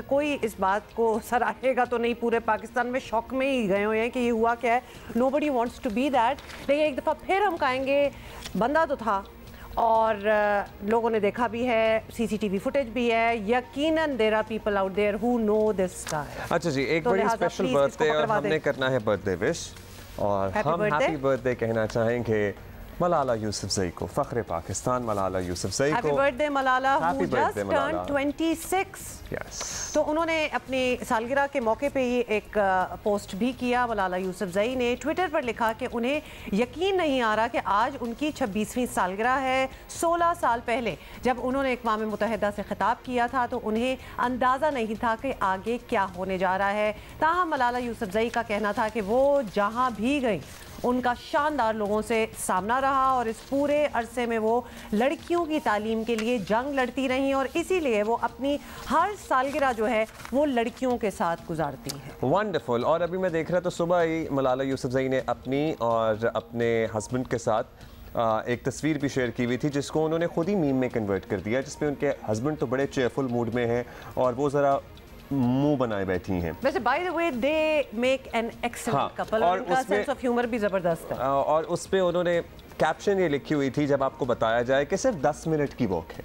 कोई इस बात को सराहेगा तो नहीं, पूरे पाकिस्तान में शौक में ही गए हुए हैं कि ये हुआ क्या है। Nobody wants to be that. लेकिन एक दफ़ा फिर हम कहेंगे बंदा तो था और लोगों ने देखा भी है, CCTV फुटेज भी है, यकीनन there are people out there who know this guy. अच्छा जी, एक बड़ी स्पेशल बर्थडे और हमने करना है बर्थडे विश, और हम हैप्पी बर्थडे कहना चाहेंगे मलाला यूसुफजई को, फ़ख्र पाकिस्तान मलाला यूसुफजई को। Happy birthday Malala, who just turned 26। तो उन्होंने अपनी सालगिरह के मौके पे ही एक पोस्ट भी किया। मलाला यूसुफजई ने ट्विटर पर लिखा कि उन्हें यकीन नहीं आ रहा कि आज उनकी 26वीं सालगिरह है। 16 साल पहले जब उन्होंने अक़वाम मुत्तहिदा से खिताब किया था तो उन्हें अंदाज़ा नहीं था कि आगे क्या होने जा रहा है। ताहम मलाला यूसुफजई का कहना था कि वो जहाँ भी गई उनका शानदार लोगों से सामना रहा और इस पूरे अरसे में वो लड़कियों की तालीम के लिए जंग लड़ती रहीं और इसीलिए वो अपनी हर सालगिरह जो है वो लड़कियों के साथ गुजारती हैं। वंडरफुल। और अभी मैं देख रहा था सुबह ही मलाला यूसुफजई ने अपनी और अपने हस्बैंड के साथ एक तस्वीर भी शेयर की हुई थी जिसको उन्होंने खुद ही मीम में कन्वर्ट कर दिया, जिसमें उनके हस्बैंड तो बड़े चेयरफुल मूड में हैं और वो ज़रा मुंह बनाए बैठी हैं। वैसे by the way they make an excellent couple और उनका सेंस ऑफ ह्यूमर भी ज़बरदस्त है। और उस पे उन्होंने कैप्शन ये लिखी हुई थी, जब आपको बताया जाए कि सिर्फ 10 मिनट की वॉक है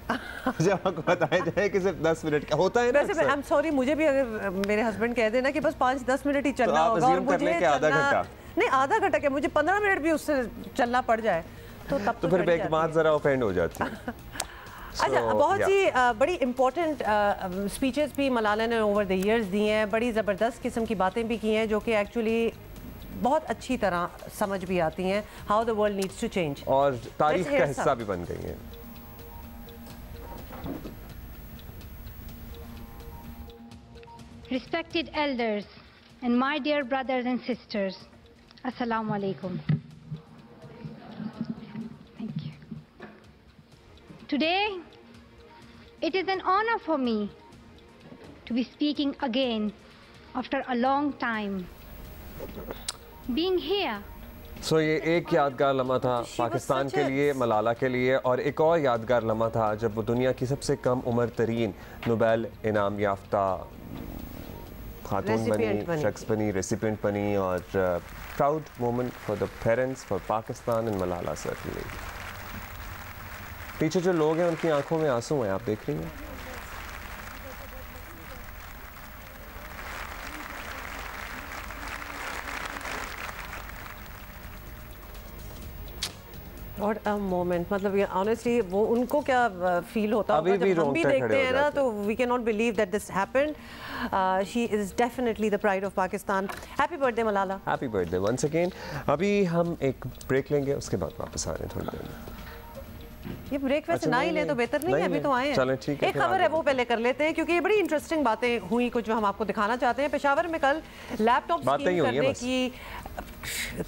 जब आपको बताया जाए कि सिर्फ 10 मिनट का होता है ना। वैसे आई एम सॉरी, मुझे भी अगर मेरे हस्बैंड कह देना कि बस 5-10 मिनट ही चलना तो होगा और मुझे आधा घंटा नहीं, आधा घंटा क्या, मुझे 15 मिनट भी उससे चलना पड़ जाए तो तब तो फिर बेगमात जरा ऑफेंड हो जाती है। अच्छा, बहुत सी बड़ी इंपॉर्टेंट स्पीचेस भी मलाला ने ओवर द इयर्स दी हैं, बड़ी ज़बरदस्त किस्म की बातें भी की हैं जो कि एक्चुअली बहुत अच्छी तरह समझ भी आती हैं, how the world needs to change, और तारीख का हिस्सा भी बन गई हैं। Respected elders and my dear brothers and sisters, Assalamu alaikum. Thank you. Today, it is an honor for me to be speaking again after a long time. Being here. So ये एक यादगार लम्हा था पाकिस्तान के लिए, मलाला के लिए, और एक और यादगार लम्हा था जब वो दुनिया की सबसे कम उम्र तरीन नोबेल इनाम याफ्ता खातून बनी, शख्स बनी, रेसिपिएंट बनी, और proud moment for the parents, for Pakistan and Malala certainly. पीछे जो लोग हैं उनकी आंखों में आंसू हैं, आप देख रही हैं। और अ मोमेंट, मतलब ये ऑनेस्टली वो उनको क्या फील होता होगा जब हम भी देखते हैं ना, तो we can not believe that this happened. She is definitely the pride of Pakistan. Happy birthday Malala. Happy birthday once again. अभी हम एक ब्रेक लेंगे, उसके बाद वापस आ रहे हैं थोड़ी देर में। ये ब्रेक वैसे ना ही ले तो बेहतर नहीं है, अभी तो आए हैं। चलें ठीक है, एक खबर है वो पहले कर लेते हैं क्योंकि ये बड़ी इंटरेस्टिंग बातें हुई कुछ जो हम आपको दिखाना चाहते हैं। पेशावर में कल लैपटॉप स्कीम करने की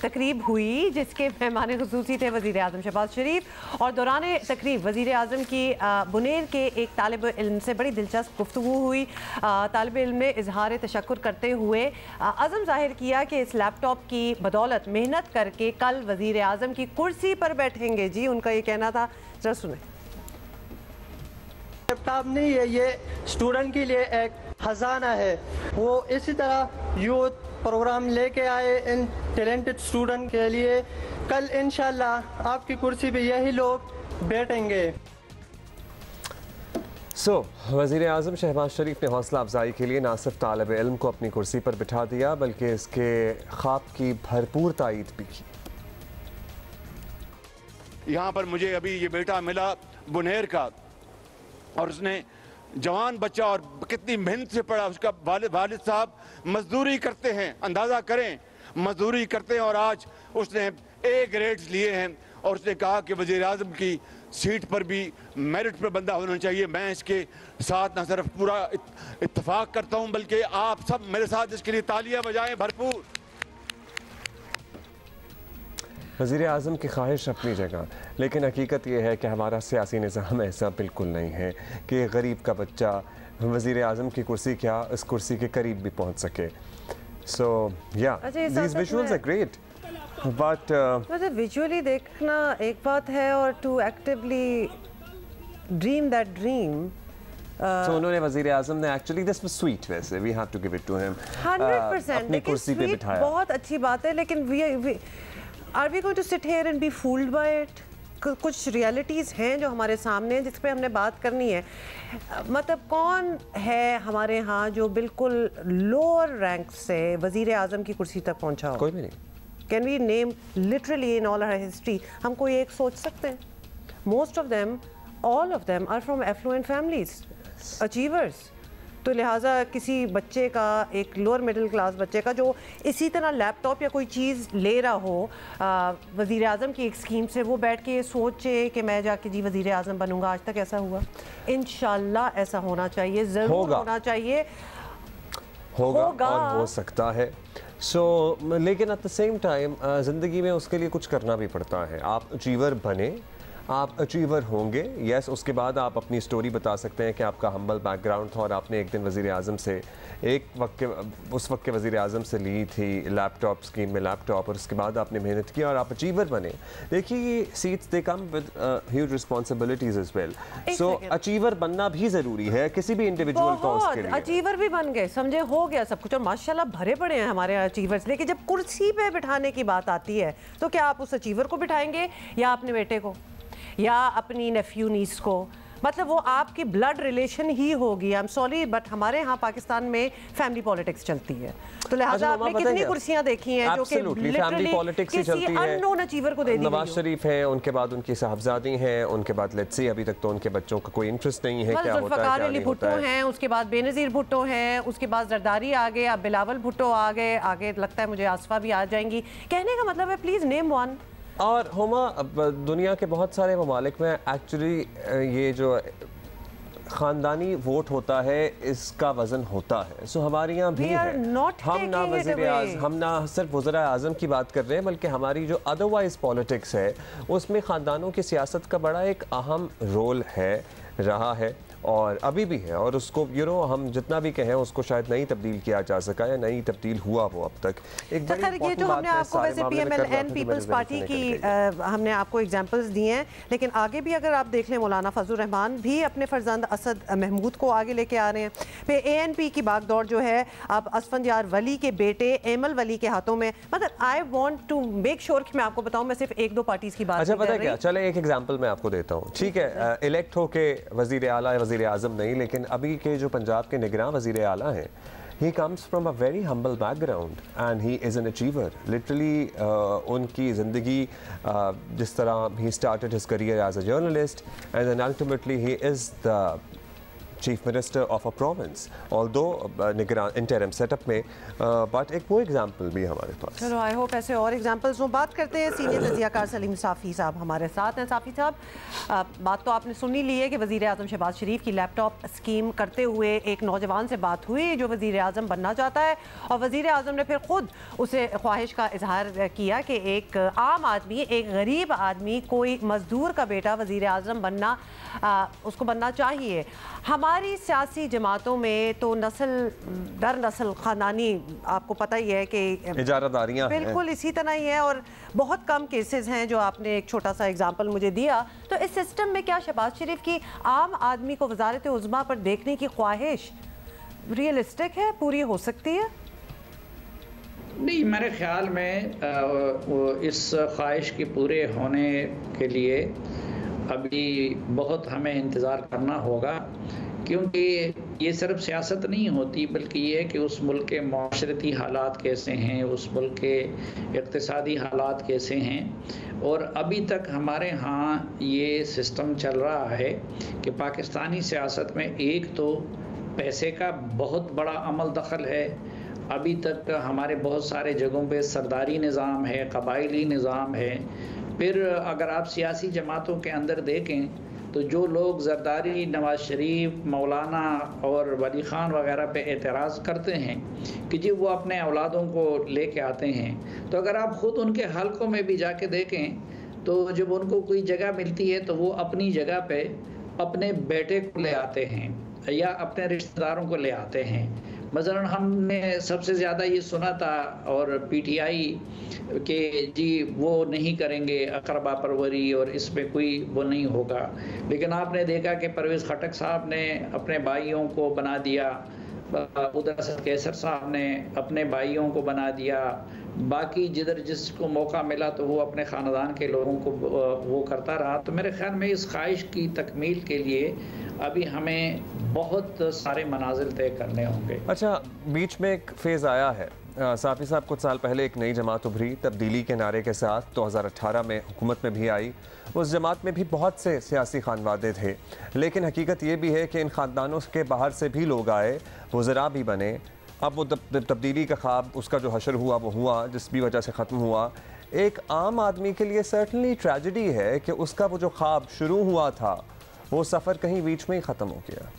तकरीब हुई जिसके मेहमान खुसूसी थे वज़ीर आज़म शहबाज शरीफ, और दौरान तकरीब वज़ीर आज़म की बुनेर के एक तालिब इल्म से बड़ी दिलचस्प गुफ्तगू हुई। तालिब इल्म ने इजहार तशक्कुर करते हुए अज़म ज़ाहिर किया कि इस लैपटॉप की बदौलत मेहनत करके कल वज़ीर आज़म की कुर्सी पर बैठेंगे। जी, उनका ये कहना था, जरा सुने। लैपटॉप नहीं है, ये स्टूडेंट के लिए एक खजाना है। वो इसी तरह यूथ प्रोग्राम लेके आए इन टैलेंटेड स्टूडेंट के लिए। कल इंशाल्लाह आपकी कुर्सी पे यही लोग बैठेंगे। वज़ीर आज़म शहबाज शरीफ ने हौसला अफजाई के लिए ना सिर्फ तालिब इल्म को अपनी कुर्सी पर बिठा दिया बल्कि इसके ख्वाब की भरपूर तायीद भी की। यहाँ पर मुझे अभी ये बेटा मिला बुनेर का, और उसने जवान बच्चा और कितनी मेहनत से पढ़ा। उसका वालिद साहब मजदूरी करते हैं, अंदाज़ा करें, मजदूरी करते हैं, और आज उसने ए ग्रेड्स लिए हैं। और उसने कहा कि वज़ीर आज़म की सीट पर भी मेरिट पर बंदा होना चाहिए। मैं इसके साथ न सिर्फ पूरा इत्तेफाक करता हूँ बल्कि आप सब मेरे साथ इसके लिए तालियां बजाएं भरपूर। वज़ीर आज़म की ख्वाहिश अपनी जगह, लेकिन हकीकत यह है कि हमारा सियासी निज़ाम ऐसा बिल्कुल नहीं है कि गरीब का बच्चा वज़ीर आज़म की कुर्सी क्या इस कुर्सी के करीब भी पहुंच सके। So yeah these visuals are great, but visually देखना एक बात है और to actively dream that dream. तो उन्होंने वज़ीर आज़म ने एक्चुअली दिस वाज स्वीट, वैसे we have to give it to him 100%। अपनी कुर्सी पे बिठाया, बहुत अच्छी बात है, लेकिन are we going to sit here and be fooled by it? कुछ रियलिटीज़ हैं जो हमारे सामने हैं जिस पे हमने बात करनी है। मतलब कौन है हमारे यहाँ जो बिल्कुल लोअर रैंक से वज़ीर आज़म की कुर्सी तक पहुँचा हो? कोई भी नहीं। Can we name literally in all our history? हम कोई एक सोच सकते हैं? Most of them, all of them are from affluent families, achievers. तो लिहाजा किसी बच्चे का, एक लोअर मिडिल क्लास बच्चे का जो इसी तरह लैपटॉप या कोई चीज़ ले रहा हो वज़ीर आज़म की एक स्कीम से, वो बैठ के ये सोचे कि मैं जाके जी वज़ीर आज़म बनूंगा। आज तक ऐसा हुआ? इंशाल्लाह ऐसा होना चाहिए, ज़रूर होना चाहिए, होगा और हो सकता है। लेकिन एट द सेम टाइम ज़िंदगी में उसके लिए कुछ करना भी पड़ता है। आप अचीवर बने, आप अचीवर होंगे, यस। उसके बाद आप अपनी स्टोरी बता सकते हैं कि आपका हम्बल बैकग्राउंड था और आपने एक दिन वज़ीर आज़म से उस वक्त के वज़ीर आज़म से ली थी लैपटॉप स्कीम में लैपटॉप, और उसके बाद आपने मेहनत की और आप अचीवर बने। देखिए ये seats they come with huge responsibilities as well, so achiever बनना भी ज़रूरी है किसी भी इंडिविजुअल कॉज के लिए। अचीवर भी बन गए, समझे, हो गया सब कुछ और माशाल्लाह भरे पड़े हैं हमारे अचीवर्स। लेकिन जब कुर्सी पे बिठाने की बात आती है तो क्या आप उस अचीवर को बिठाएंगे या अपने बेटे को या अपनी नेफ्यू नीस को? मतलब वो आपकी ब्लड रिलेशन ही होगी। आई एम सॉरी बट हमारे यहाँ पाकिस्तान में फैमिली पॉलिटिक्स चलती है, तो लिहाजा आपने कितनी कुर्सियां देखी हैं जो कि फैमिली पॉलिटिक्स ही चलती है। अननोन अचीवर को दे दी। नवाज शरीफ हैं, उनके बाद उनकी साहबजादी हैं, उनके बाद लेट्स सी अभी तक तो उनके बच्चों का कोई इंटरेस्ट नहीं है क्या होता है, क्या नहीं होता है। हैं, उसके बाद बेनज़ीर भुट्टो हैं, उसके बाद जरदारी आ गए, अब बिलावल भुट्टो आ गए, आगे लगता है मुझे आसफा भी आ जाएंगी। कहने का मतलब है प्लीज़ नेम वन। और हुमा दुनिया के बहुत सारे ममालिक में एक्चुअली ये जो ख़ानदानी वोट होता है इसका वज़न होता है। सो हमारे यहाँ भी है, हम ना हम ना सिर्फ वज़ीर आज़म की बात कर रहे हैं बल्कि हमारी जो अदरवाइज़ पॉलिटिक्स है उसमें ख़ानदानों की सियासत का बड़ा एक अहम रोल है, रहा है और अभी भी है। और उसको हम जितना भी कहें उसको शायद नहीं तब्दील किया जा सका या नहीं तब्दील हुआ वो अब तक। एक ये जो हमने आपको वैसे PMLN पीपल्स पार्टी की हमने आपको एग्जांपल्स दिए हैं, लेकिन आगे भी अगर आप देख लें मौलाना फजलुर रहमान भी अपने फरजंद असद महमूद को आगे लेके आ रहे हैं। फिर ANP की बागदौड़ जो है अब असफंदियार वली के बेटे एमल वली के हाथों में। मतलब I want to make sure कि मैं आपको बताऊँ, मैं सिर्फ एक दो पार्टीज की बात अच्छा पता है क्या, चले एक एग्जाम्पल मैं आपको देता हूँ, ठीक है। इलेक्ट होके वज़ीर आला वज़ीर आज़म नहीं, लेकिन अभी के जो पंजाब के निगरान वज़ीर आला हैं, he comes from a very humble background and he is an achiever. Literally उनकी ज़िंदगी जिस तरह he started his career as a journalist and then ultimately he is the chief minister of a province, although निगरान interim setup में, but एक वो example भी हमारे पास। चलो आई होप ऐसे और एग्जांपल्स हो। बात करते हैं सीनियर तजियाकार सलीम साफ़ी साहब हमारे साथ हैं। साफ़ी साहब, बात तो आपने सुनी ली है कि वज़ीर आज़म शहबाज शरीफ की लैपटॉप स्कीम करते हुए एक नौजवान से बात हुई जो वज़ीर आज़म बनना चाहता है और वज़ीर आज़म ने फिर ख़ुद उसे ख्वाहिश का इजहार किया कि एक आम आदमी, एक गरीब आदमी, कोई मज़दूर का बेटा वज़ीर आज़म बनना उसको बनना चाहिए। हमारी सियासी जमातों में तो नस्ल दर नस्ल ख़ानदानी आपको पता ही है कि इजारादारियां बिल्कुल इसी तरह ही है और बहुत कम केसेस हैं जो आपने एक छोटा सा एग्जांपल मुझे दिया। तो इस सिस्टम में क्या शहबाज शरीफ की आम आदमी को वज़ारत उज़्मा पर देखने की ख्वाहिश रियलिस्टिक है, पूरी हो सकती है? नहीं, मेरे ख्याल में इस ख्वाहिश के पूरे होने के लिए अभी बहुत हमें इंतज़ार करना होगा, क्योंकि ये सिर्फ सियासत नहीं होती बल्कि ये है कि उस मुल्क के माशरती हालात कैसे हैं, उस मुल्क के इक़्तिसादी हालात कैसे हैं। और अभी तक हमारे यहाँ ये सिस्टम चल रहा है कि पाकिस्तानी सियासत में एक तो पैसे का बहुत बड़ा अमल दखल है। अभी तक हमारे बहुत सारे जगहों पे सरदारी निज़ाम है, कबायली निज़ाम है। फिर अगर आप सियासी जमातों के अंदर देखें तो जो लोग जरदारी, नवाज शरीफ, मौलाना और वली ख़ान वगैरह पे एतराज़ करते हैं कि जी वो अपने औलादों को लेके आते हैं, तो अगर आप ख़ुद उनके हलकों में भी जाके देखें तो जब उनको कोई जगह मिलती है तो वो अपनी जगह पे अपने बेटे को ले आते हैं या अपने रिश्तेदारों को ले आते हैं। मसलन हमने सबसे ज़्यादा ये सुना था और PTI के जी वो नहीं करेंगे अकरबा परवरी और इसमें कोई वो नहीं होगा, लेकिन आपने देखा कि परवेज़ खटक साहब ने अपने भाइयों को बना दिया, उधर असद कैसर साहब ने अपने भाइयों को बना दिया, बाकी जिधर जिसको मौका मिला तो वो अपने ख़ानदान के लोगों को वो करता रहा। तो मेरे ख्याल में इस ख्वाहिश की तकमील के लिए अभी हमें बहुत सारे मनाजिल तय करने होंगे। अच्छा, बीच में एक फेज़ आया है साफ़ी साहब, कुछ साल पहले एक नई जमात उभरी तब्दीली के नारे के साथ, 2018 में हुकूमत में भी आई। उस जमात में भी बहुत से सियासी खानवादे थे, लेकिन हकीकत ये भी है कि इन ख़ानदानों के बाहर से भी लोग आए, वज़रा भी बने। अब वो तब्दीली का ख्वाब, उसका जो हशर हुआ वो हुआ, जिस भी वजह से ख़त्म हुआ। एक आम आदमी के लिए सर्टनली ट्रेजेडी है कि उसका वो जो ख्वाब शुरू हुआ था वो सफ़र कहीं बीच में ही ख़त्म हो गया।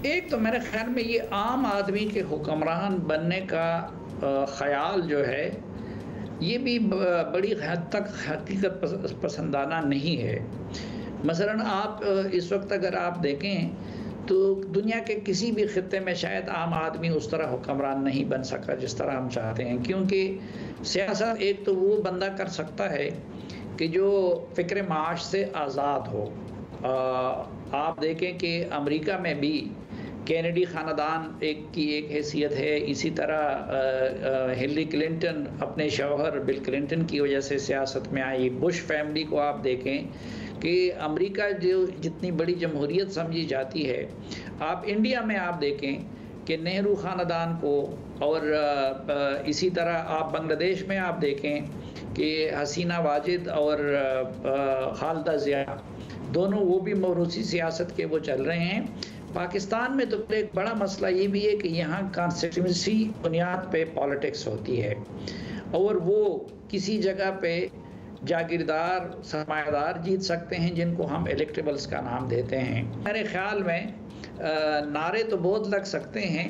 एक तो मेरे ख्याल में ये आम आदमी के हुक्मरान बनने का ख्याल जो है ये भी बड़ी हद तक हकीकत पसंदाना नहीं है। मसलन आप इस वक्त अगर आप देखें तो दुनिया के किसी भी खित्ते में शायद आम आदमी उस तरह हुक्मरान नहीं बन सका जिस तरह हम चाहते हैं, क्योंकि सियासत एक तो वो बंदा कर सकता है कि जो फ़िक्र माश से आज़ाद हो। आप देखें कि अमेरिका में भी कैनेडी ख़ानदान की एक हैसियत है, इसी तरह हिलरी क्लिंटन अपने शौहर बिल क्लिंटन की वजह से सियासत में आई। बुश फैमिली को आप देखें कि अमेरिका जो जितनी बड़ी जमहूरियत समझी जाती है, आप इंडिया में आप देखें कि नेहरू ख़ानदान को, और इसी तरह आप बांग्लादेश में आप देखें कि हसीना वाजिद और खालिदा ज़िया दोनों वो भी मौरूसी सियासत के वो चल रहे हैं। पाकिस्तान में तो एक बड़ा मसला ये भी है कि यहाँ कॉन्स्टिट्यूंसी बुनियाद पे पॉलिटिक्स होती है और वो किसी जगह पे जागीरदार सरमायादार जीत सकते हैं जिनको हम इलेक्टेबल्स का नाम देते हैं। मेरे ख्याल में नारे तो बहुत लग सकते हैं,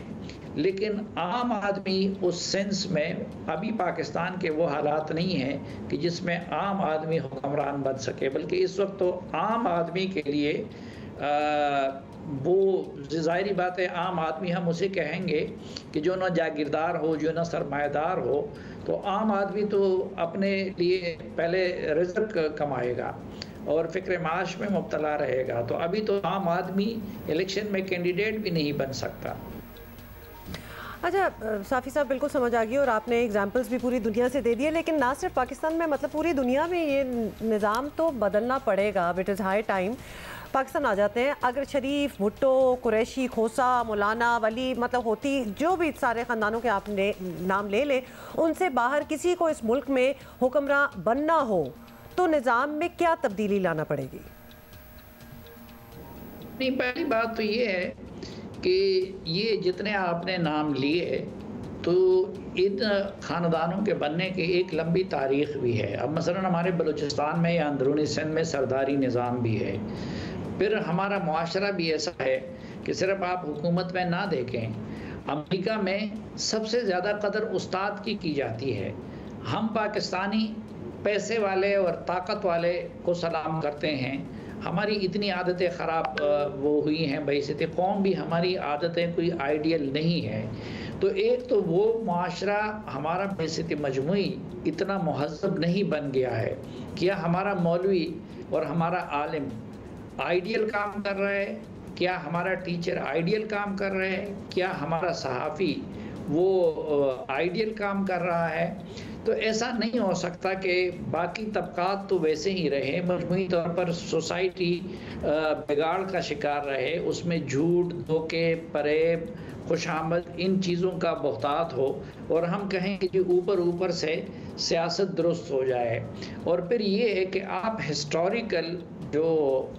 लेकिन आम आदमी उस सेंस में अभी पाकिस्तान के वो हालात नहीं हैं कि जिसमें आम आदमी हुक्मरान बन सके, बल्कि इस वक्त तो आम आदमी के लिए वो ज़ाहिरी बात है, आम आदमी हम उसे कहेंगे कि जो ना जागीरदार हो, जो ना सरमायादार हो, तो आम आदमी तो अपने लिए पहले रिज़्क कमाएगा और फ़िक्र माश में मुब्तला रहेगा। तो अभी तो आम आदमी इलेक्शन में कैंडिडेट भी नहीं बन सकता। अच्छा साफ़ी साहब, बिल्कुल समझ आ गई और आपने एग्जांपल्स भी पूरी दुनिया से दे दिए, लेकिन ना सिर्फ पाकिस्तान में, मतलब पूरी दुनिया में ये निज़ाम तो बदलना पड़ेगा। It is high time. Pakistan आ जाते हैं, अगर शरीफ, भुट्टो, कुरैशी, खोसा, मौलाना, वली, मतलब होती, जो भी सारे ख़ानदानों के आपने नाम ले लें, उनसे बाहर किसी को इस मुल्क में हुक्मरान बनना हो तो निज़ाम में क्या तब्दीली लाना पड़ेगी? नहीं, पहली बात तो ये है कि ये जितने आपने नाम लिए तो इन ख़ानदानों के बनने की एक लंबी तारीख़ भी है। अब मसलन हमारे बलूचिस्तान में या अंदरूनी सिंध में सरदारी निज़ाम भी है। फिर हमारा मुआशरा भी ऐसा है कि सिर्फ आप हुकूमत में ना देखें, अमेरिका में सबसे ज़्यादा कदर उस्ताद की जाती है। हम पाकिस्तानी पैसे वाले और ताकत वाले को सलाम करते हैं। हमारी इतनी आदतें ख़राब वो हुई हैं, बहैसियत कौम भी हमारी आदतें कोई आइडियल नहीं है। तो एक तो वो मुआशरा हमारा बहैसियत मजमूई इतना महज़्ज़ब नहीं बन गया है। क्या हमारा मौलवी और हमारा आलिम आइडियल काम कर रहा है? क्या हमारा टीचर आइडियल काम कर रहा है? क्या हमारा सहाफ़ी वो आइडियल काम कर रहा है? तो ऐसा नहीं हो सकता कि बाकी तबकात तो वैसे ही रहे, मजमूई तौर पर सोसाइटी बिगाड़ का शिकार रहे, उसमें झूठ, धोखे, फरेब, खुशामद, इन चीज़ों का बहुतात हो और हम कहें कि ऊपर ऊपर से सियासत दुरुस्त हो जाए। और फिर ये है कि आप हिस्टोरिकल जो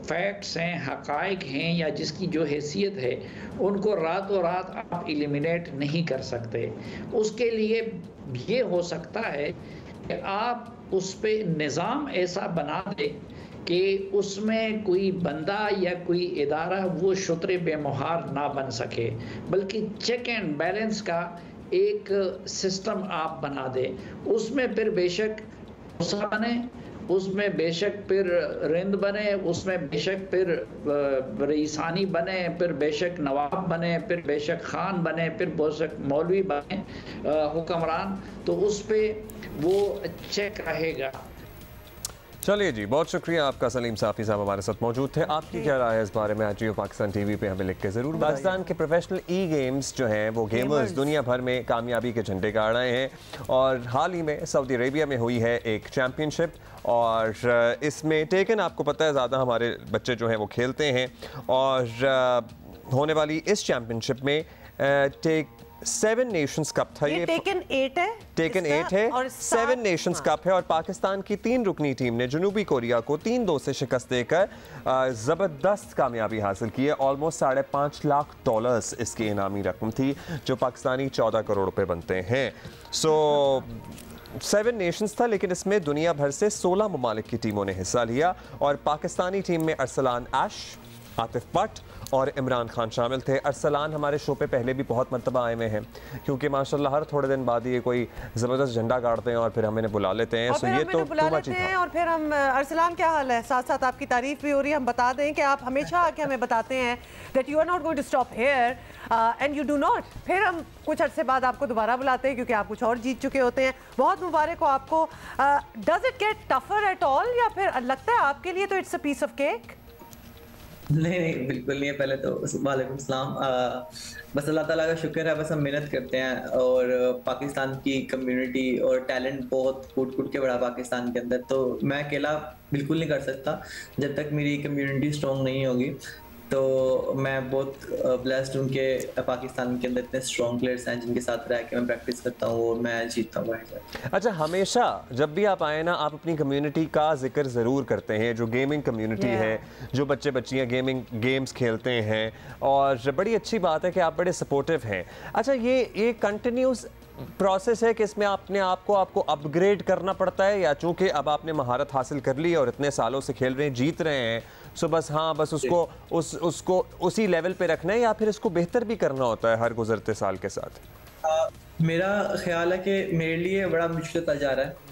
फैक्ट्स हैं, हक़ाइक़ हैं या जिसकी जो हैसियत है, उनको रातों रात आप एलिमिनेट नहीं कर सकते। उसके लिए ये हो सकता है कि आप उस पे निज़ाम ऐसा बना दें कि उसमें कोई बंदा या कोई इदारा वो शुतरे बेमुहार ना बन सके, बल्कि चेक एंड बैलेंस का एक सिस्टम आप बना दें। उसमें फिर बेशक मूसा बने, उसमें बेशक फिर रिंद बने, उसमें बेशक फिर रईसानी बने, फिर बेशक नवाब बने, फिर बेशक खान बने, फिर बेशक मौलवी बने हुक्मरान, तो उस पर वो चेक रहेगा। चलिए जी, बहुत शुक्रिया आपका। सलीम साफ़ी साहब हमारे साथ मौजूद थे। आपकी क्या राय है इस बारे में? आज जियो पाकिस्तान टीवी पे हमें लिख के ज़रूर। पाकिस्तान के प्रोफेशनल ई गेम्स जो हैं वो गेमर्स दुनिया भर में कामयाबी के झंडे गाड़ रहे हैं और हाल ही में सऊदी अरेबिया में हुई है एक चैम्पियनशिप और इसमें टेकन, आपको पता है ज़्यादा हमारे बच्चे जो हैं वो खेलते हैं और होने वाली इस चैम्पियनशिप में 7 नेशंस कप था। ये टेकन 8 है, टेकन 8 है और 7 नेशंस कप है और पाकिस्तान की 3 रुकनी टीम ने जनूबी कोरिया को 3-2 से शिकस्त देकर ज़बरदस्त कामयाबी हासिल की है। ऑलमोस्ट $5.5 लाख इसकी इनामी रकम थी, जो पाकिस्तानी 14 करोड़ रुपए बनते हैं। 7 नेशंस था, लेकिन इसमें दुनिया भर से 16 ममालिक की टीमों ने हिस्सा लिया और पाकिस्तानी टीम में अरसलान ऐश, आतिफ भट्ट और इमरान खान शामिल थे। अरसलान हमारे शो पे पहले भी बहुत मरतबा आए हुए हैं, क्योंकि माशाल्लाह हर थोड़े दिन बाद ये कोई ज़बरदस्त झंडा गाड़ते हैं और फिर हमें बुला लेते हैं। सो ये तो बुला लेते हैं और फिर हम अरसलान क्या हाल है, साथ साथ आपकी तारीफ भी हो रही है। हम बता दें कि आप हमेशा आके हमें बताते हैं that you are not going to stop here and you do not. फिर हम कुछ अर्से बाद आपको दोबारा बुलाते हैं क्योंकि आप कुछ और जीत चुके होते हैं। बहुत मुबारक हो आपको। Does it get tougher at all या फिर लगता है आपके लिए तो it's a piece of cake? नहीं बिल्कुल नहीं है। पहले तो वालेकुम सलाम। बस अल्लाह ताला का शुक्र है, बस हम मेहनत करते हैं और पाकिस्तान की कम्युनिटी और टैलेंट बहुत कूट के बड़ा पाकिस्तान के अंदर, तो मैं अकेला बिल्कुल नहीं कर सकता जब तक मेरी कम्युनिटी स्ट्रॉन्ग नहीं होगी। तो मैं बहुत ब्लेस्ड हूँ कि पाकिस्तान के अंदर इतने स्ट्रॉन्ग प्लेयर्स हैं जिनके साथ रह के मैं प्रैक्टिस करता हूँ और मैं जीतता हूँ। अच्छा, हमेशा जब भी आप आए ना, आप अपनी कम्युनिटी का जिक्र ज़रूर करते हैं, जो गेमिंग कम्युनिटी है, जो बच्चे बच्चियाँ गेम्स खेलते हैं, और बड़ी अच्छी बात है कि आप बड़े सपोर्टिव हैं। अच्छा, ये कंटिन्यूस प्रोसेस है कि इसमें आपको अपग्रेड करना पड़ता है, या चूंकि अब आपने महारत हासिल कर ली और इतने सालों से खेल रहे हैं, जीत रहे हैं, सो बस उसको उसी लेवल पे रखना है, या फिर इसको बेहतर भी करना होता है हर गुजरते साल के साथ? मेरा ख्याल है कि मेरे लिए बड़ा मुश्किल होता जा रहा है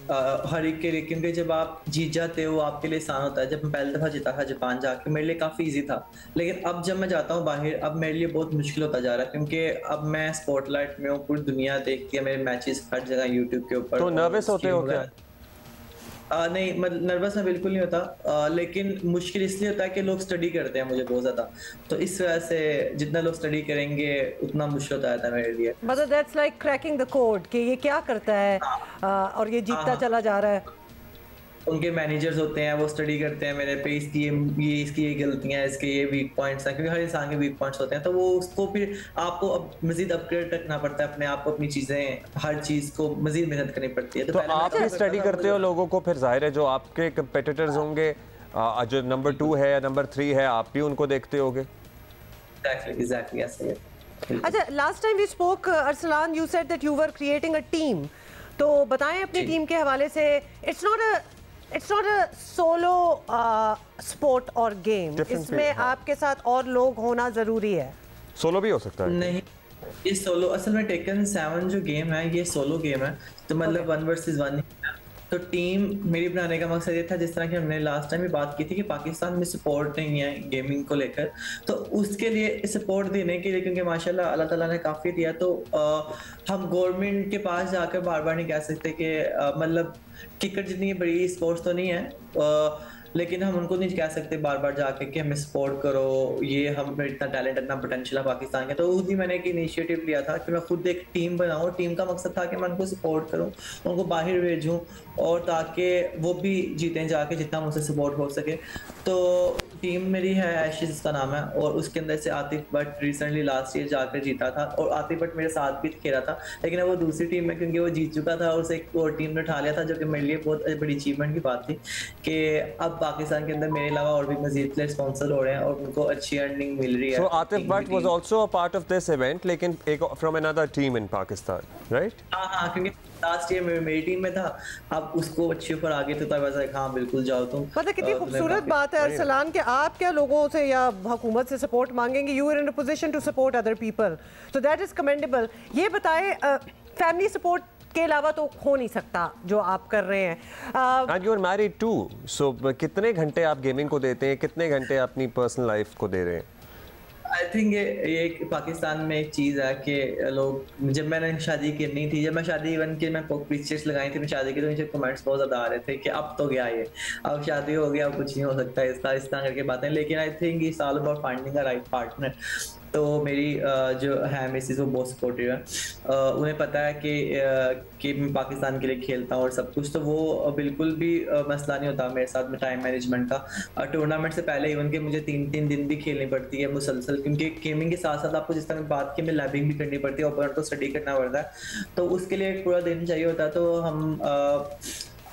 हर एक के लिए, क्योंकि जब आप जीत जाते हो आपके लिए आसान होता है। जब मैं पहली दफ़ा जीता था जापान जाके, मेरे लिए काफ़ी इजी था, लेकिन अब जब मैं जाता हूँ बाहर, अब मेरे लिए बहुत मुश्किल होता जा रहा है, क्योंकि अब मैं स्पॉटलाइट में हूँ, पूरी दुनिया देखती है मेरे मैचेस हर जगह यूट्यूब के ऊपर। तो नर्वस होते हो क्या? नहीं, मतलब नर्वस मैं बिल्कुल नहीं होता, लेकिन मुश्किल इसलिए होता है कि लोग स्टडी करते हैं मुझे बहुत ज़्यादा, तो इस वजह से जितना लोग स्टडी करेंगे उतना मुश्किल होता है मेरे लिए। मतलब that's like cracking the code कि ये क्या करता है और ये जीतता चला जा रहा है। उनके मैनेजर्स होते हैं, वो स्टडी करते हैं मेरे पे, इसकी ये गलतियां हैं, इसके ये वीक पॉइंट्स हैं, क्योंकि हर इंसान के वीक पॉइंट्स होते हैं, तो वो उसको फिर आपको अब मजीद अपग्रेड रखना पड़ता है अपने आप को, अपनी चीज़ें, हर चीज़ को मजीद मेहनत करनी पड़ती है। तो आप भी स्टडी करते हो लोगों को, फिर जाहिर है जो आपके कंपेटिटर्स होंगे, जो नंबर 2 है या नंबर 3 है, आप भी उनको देखते होगे। Exactly, yes. अच्छा, last time we spoke Arsalan, you said that you were creating a team, तो बताएं अपनी टीम के हवाले से। It's not a solo sport और गेम, इसमें आपके साथ और लोग होना जरूरी है। सोलो भी हो सकता है? नहीं, ये सोलो, असल में टेकन 7 जो गेम है ये सोलो गेम है, तो मतलब 1 वर्सेस 1। तो टीम मेरी बनाने का मकसद ये था, जिस तरह की हमने लास्ट टाइम भी बात की थी कि पाकिस्तान में सपोर्ट नहीं है गेमिंग को लेकर, तो उसके लिए सपोर्ट देने के लिए, क्योंकि माशाल्लाह अल्लाह ताला ने काफ़ी दिया, तो हम गवर्नमेंट के पास जाकर बार बार नहीं कह सकते कि मतलब क्रिकेट जितनी बड़ी स्पोर्ट्स तो नहीं है, लेकिन हम उनको नहीं कह सकते बार बार जाके कि हमें सपोर्ट करो, ये हम इतना टैलेंट, इतना पोटेंशियल है पाकिस्तान का। तो उस दिन मैंने एक इनिशिएटिव लिया था कि मैं खुद एक टीम बनाऊँ, टीम का मकसद था कि मैं उनको सपोर्ट करूँ, उनको बाहर भेजूँ, और ताकि वो भी जीतें जाके जितना मुझसे सपोर्ट हो सके। तो टीम मेरी है एशिज, उसका नाम है, और उसके अंदर से Atif Bhatt recently last year जाकर जीता था, और आतिफ भट्ट मेरे साथ भी खेला था, लेकिन वो दूसरी टीम में क्योंकि वो जीत चुका था और उसे एक और टीम ने उठा लिया था, जो कि मेरे लिए बहुत बड़ी अचीवमेंट की बात थी कि अब पाकिस्तान के अंदर मेरे अलावा और भी मजीद प्लेयर स्पॉन्सर हो रहे हैं और उनको अच्छी अर्निंग मिल रही है। So Atif Bhatt was also a part of this event, लेकिन एक from another team in Pakistan, right? हाँ, क्योंकि लास्ट ईयर मेरी टीम में था, अब उसको अच्छे ऊपर आगे तो तब ऐसा हाँ बिल्कुल जाओ तुम। मतलब कितनी खूबसूरत बात है अरसलान कि आप क्या लोगों से या हुकूमत से सपोर्ट मांगेंगे, you are in a position to support other people, so that is commendable. ये बताएं, फैमिली सपोर्ट के अलावा तो हो नहीं सकता जो आप कर रहे हैं। And you are married too, so कितने घंटे आप गेमिंग को देते हैं, कितने घंटे अपनी पर्सनल लाइफ को दे रहे हैं? आई थिंक ये पाकिस्तान में एक चीज़ है कि लोग, जब मैंने शादी करनी थी, जब मैं शादी इवन की मैं पिक्चर्स लगाई थी मैं शादी की, तो मुझे कमेंट्स बहुत ज़्यादा आ रहे थे कि अब तो गया ये, अब शादी हो गया, अब कुछ नहीं हो सकता इसका, इस तरह करके बातें। लेकिन आई think it's all about finding a right partner. तो मेरी जो है मिसेस वो बहुत सपोर्टिव है, उन्हें पता है कि मैं पाकिस्तान के लिए खेलता हूँ और सब कुछ, तो वो बिल्कुल भी मसला नहीं होता मेरे साथ में टाइम मैनेजमेंट का। टूर्नामेंट से पहले इवन के मुझे 3 दिन भी खेलनी पड़ती है मुसलसल, क्योंकि गेमिंग के साथ साथ आपको जिस तरह बात की, में लैबिंग भी करनी पड़ती है, ओपोनेंट को स्टडी करना पड़ता है, तो उसके लिए एक पूरा दिन चाहिए होता है। तो हम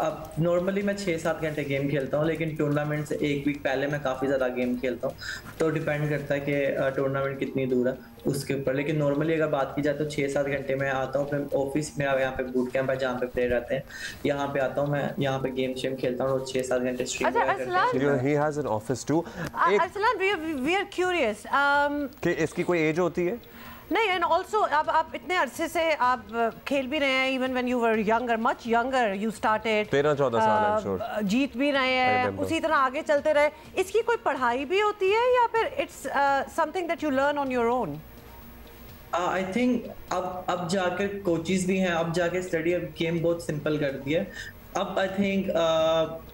अब नॉर्मली मैं 6-7 घंटे गेम खेलता हूँ, लेकिन टूर्नामेंट से 1 वीक पहले मैं काफ़ी ज़्यादा गेम खेलता हूँ, तो डिपेंड करता है कि टूर्नामेंट कितनी दूर है उसके ऊपर। लेकिन नॉर्मली अगर बात की जाए तो 6-7 घंटे में आता हूँ अपने ऑफिस में, यहाँ पे बूट कैंप है जहाँ पे प्लेयर रहते हैं, यहाँ पे आता हूँ मैं, यहाँ पे गेम शेम खेलता हूँ, 6-7 घंटे stream he has an office too. Arsalan, we are curious कि इसकी कोई एज होती है? नहीं, एंड ऑल्सो अब आप इतने अरसे से आप खेल भी रहे हैं, even when you were younger, much younger you started, 13-14 साल जीत भी रहे हैं, उसी तरह आगे चलते रहे। इसकी कोई पढ़ाई भी होती है या फिर it's something that you learn on your own? I think अब जाकर कोचेस भी हैं, अब जाके स्टडी गेम बहुत सिंपल कर दिया। अब आई थिंक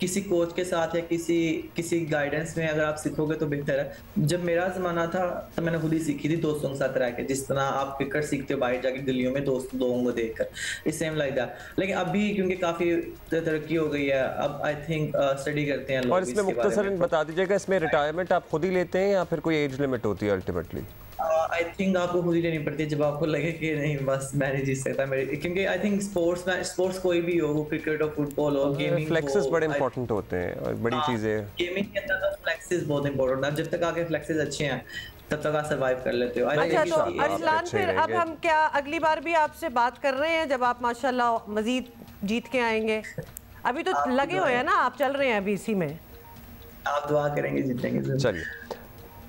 किसी कोच के साथ या किसी गाइडेंस में अगर आप सीखोगे तो बेहतर है। जब मेरा ज़माना था तो मैंने खुद ही सीखी थी दोस्तों के साथ रह के, जिस तरह आप क्रिकेट सीखते हो बाहर जाके गलियों में लोगों को देखकर, इस सेम लाइक दैट। लेकिन अभी क्योंकि काफ़ी तरक्की हो गई है, अब आई थिंक स्टडी करते हैं लोग। और इसमें मुख्तसरन बता दीजिएगा, इसमें रिटायरमेंट आप खुद ही लेते हैं या फिर कोई एज लिमिट होती है अल्टीमेटली? आई थिंक आपको खुद ही लेनी पड़ती है जब आपको लगे कि नहीं बस मैं नहीं जीत सकता मेरे, क्योंकि आई थिंक स्पोर्ट्स कोई भी हो, क्रिकेट हो, फुटबॉल हो, गेमिंग, फ्लेक्सेस बड़े इंपॉर्टेंट होते हैं और बड़ी चीजें। गेमिंग के अंदर तो फ्लेक्सेस बहुत इंपॉर्टेंट है। जब तक आपके फ्लेक्सेस अच्छे हैं तब तक आप सर्वाइव कर लेते हो। अच्छा, तो अरसलान फिर अब हम क्या अगली बार भी आपसे बात कर रहे हैं जब आप माशाल्लाह मजीद जीत के आएंगे? अभी तो लगे हुए हैं ना, आप चल रहे हैं अभी इसी में। आप दुआ करेंगे जीतेंगे। चलिए,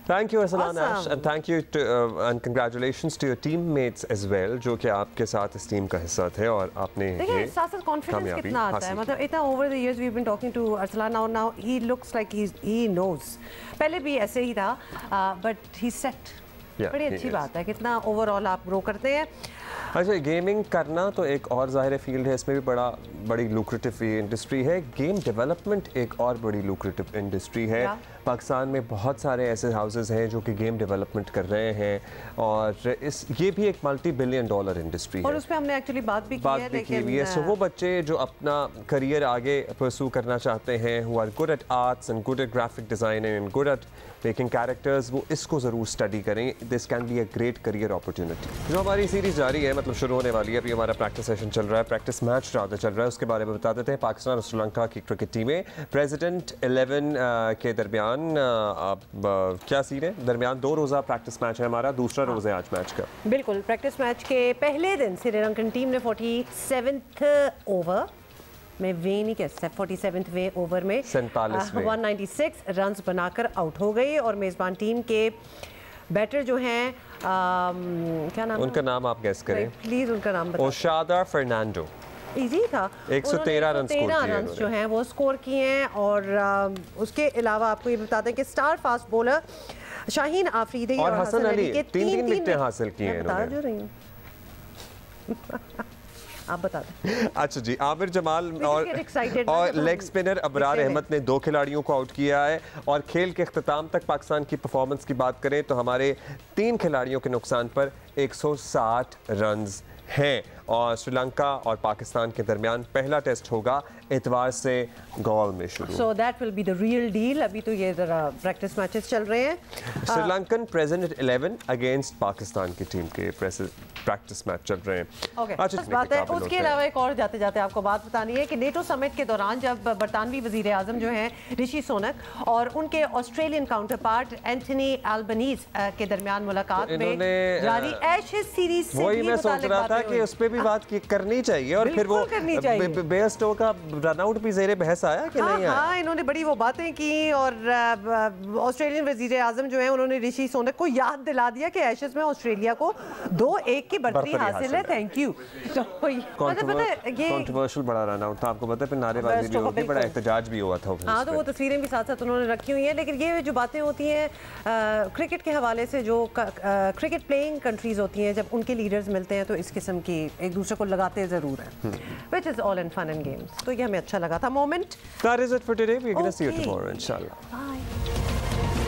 thank you Arsalan Ash, and thank you and congratulations to your teammates as well, जो कि आपके साथ इस टीम का हिस्सा थे और आपने देखिए साथ कॉन्फिडेंस कितना आता है, मतलब इतना over the years we have been talking to Arsalan, now he looks like he knows, पहले भी ऐसे ही था बट ही सेट। बड़ी अच्छी बात है, कितना ओवरऑल आप ग्रो करते हैं। अच्छा, गेमिंग करना तो एक और ज़ाहिर फील्ड है, इसमें भी बड़ी लुक्रेटिव इंडस्ट्री है। गेम डेवलपमेंट एक और बड़ी लुक्रेटिव इंडस्ट्री है। पाकिस्तान में बहुत सारे ऐसे हाउसेस हैं जो कि गेम डेवलपमेंट कर रहे हैं और ये भी एक मल्टी-बिलियन डॉलर इंडस्ट्री है। और उस पर हमने एक्चुअली बात भी की है। सो वो बच्चे जो अपना करियर आगे परस्यू करना चाहते हैं, who are good at arts and good at graphic design and good at making characters, वो इसको ज़रूर स्टडी करें। This can be a great career opportunity. जो हमारी सीरीज़ जारी है, मतलब शुरू होने वाली है, अभी हमारा प्रैक्टिस सेशन चल रहा है, प्रैक्टिस मैच ज़्यादा चल रहा है, उसके बारे में बता देते हैं। पाकिस्तान और श्रीलंका की क्रिकेट टीमें प्रेसिडेंट 11 के दरमियान क्या सीन है, दरमियान 2 रोज़ा प्रैक्टिस मैच है हमारा, दूसरा रोज़ है आज मैच का। बिल्कुल, प्रैक्टिस मैच के पहले दिन श्रीलंकन टीम ने 47th ओवर में 47वें ओवर में 196 रन्स बनाकर आउट हो गई और मेज़बान टीम के बैटर जो हैं क्या नाम, उनका नाम आप गेस करें प्लीज, उनका नाम बताओ। ओशादा फर्नांडो। इजी था, 113 रन जो हैं वो स्कोर किए हैं। और उसके अलावा आपको ये बता दें कि star fast bowler Shaheen Afridi और हसन अली के तीन विकेटें हासिल की हैं इन्होंने। आप बता दें। अच्छा जी, आमिर जमाल और लेग स्पिनर अबरार अहमद ने 2 खिलाड़ियों को आउट किया है। और खेल के अख्ताम तक पाकिस्तान की परफॉर्मेंस की बात करें तो हमारे 3 खिलाड़ियों के नुकसान पर 160 रन्स हैं। और श्रीलंका और पाकिस्तान के दरमियान पहला टेस्ट होगा इतवार से गॉल में शुरू। So that will be the real deal. अभी तो ये जरा प्रैक्टिस मैचेस चल रहे हैं। श्रीलंकन प्रेजेंट 11 अगेंस्ट पाकिस्तान की टीम के प्रैक्टिस मैच चल रहे हैं। अच्छा, बात है। उसके अलावा एक और जाते जाते आपको बात बतानी है कि नेटो समिट के दौरान जब बरतानवी वजीर आजम जो हैं ऋषि सुनक और उनके Australian counter part Anthony Albanese के दरमियान मुलाकात में जारी एशेज सीरीज से वही मैं सोच रहा था कि उस पर भी बात करनी चाहिए और फिर वो बेयरस्टो का रनआउट भी ज़ेरे बहस आया कि नहीं आया? हाँ, इन्होंने बड़ी वो बातें की और ऑस्ट्रेलियन वजीर आज़म जो है उन्होंने ऋषि सुनक को याद दिला दिया कि एशेज में ऑस्ट्रेलिया को 2-1 की बढ़तरी हासिल है। Thank you. तो कंट्रोवर्शियल बड़ा रनआउट था, आपको पता है, फिर नारेबाजी भी होगी, बड़ा एहतजाज भी हुआ था। हाँ, तो वो तस्वीरें भी साथ साथ उन्होंने रखी हुई हैं। लेकिन ये जो बातें होती हैं क्रिकेट के हवाले से, जो क्रिकेट प्लेइंग कंट्रीज होती हैं, जब उनके लीडर्स मिलते हैं तो इस किस्म की एक दूसरे को लगाते ज़रूर हैं, which is all in fun and games। तो ये हमें अच्छा लगा था moment. That is it for today. We're going to see you tomorrow, inshallah. Bye.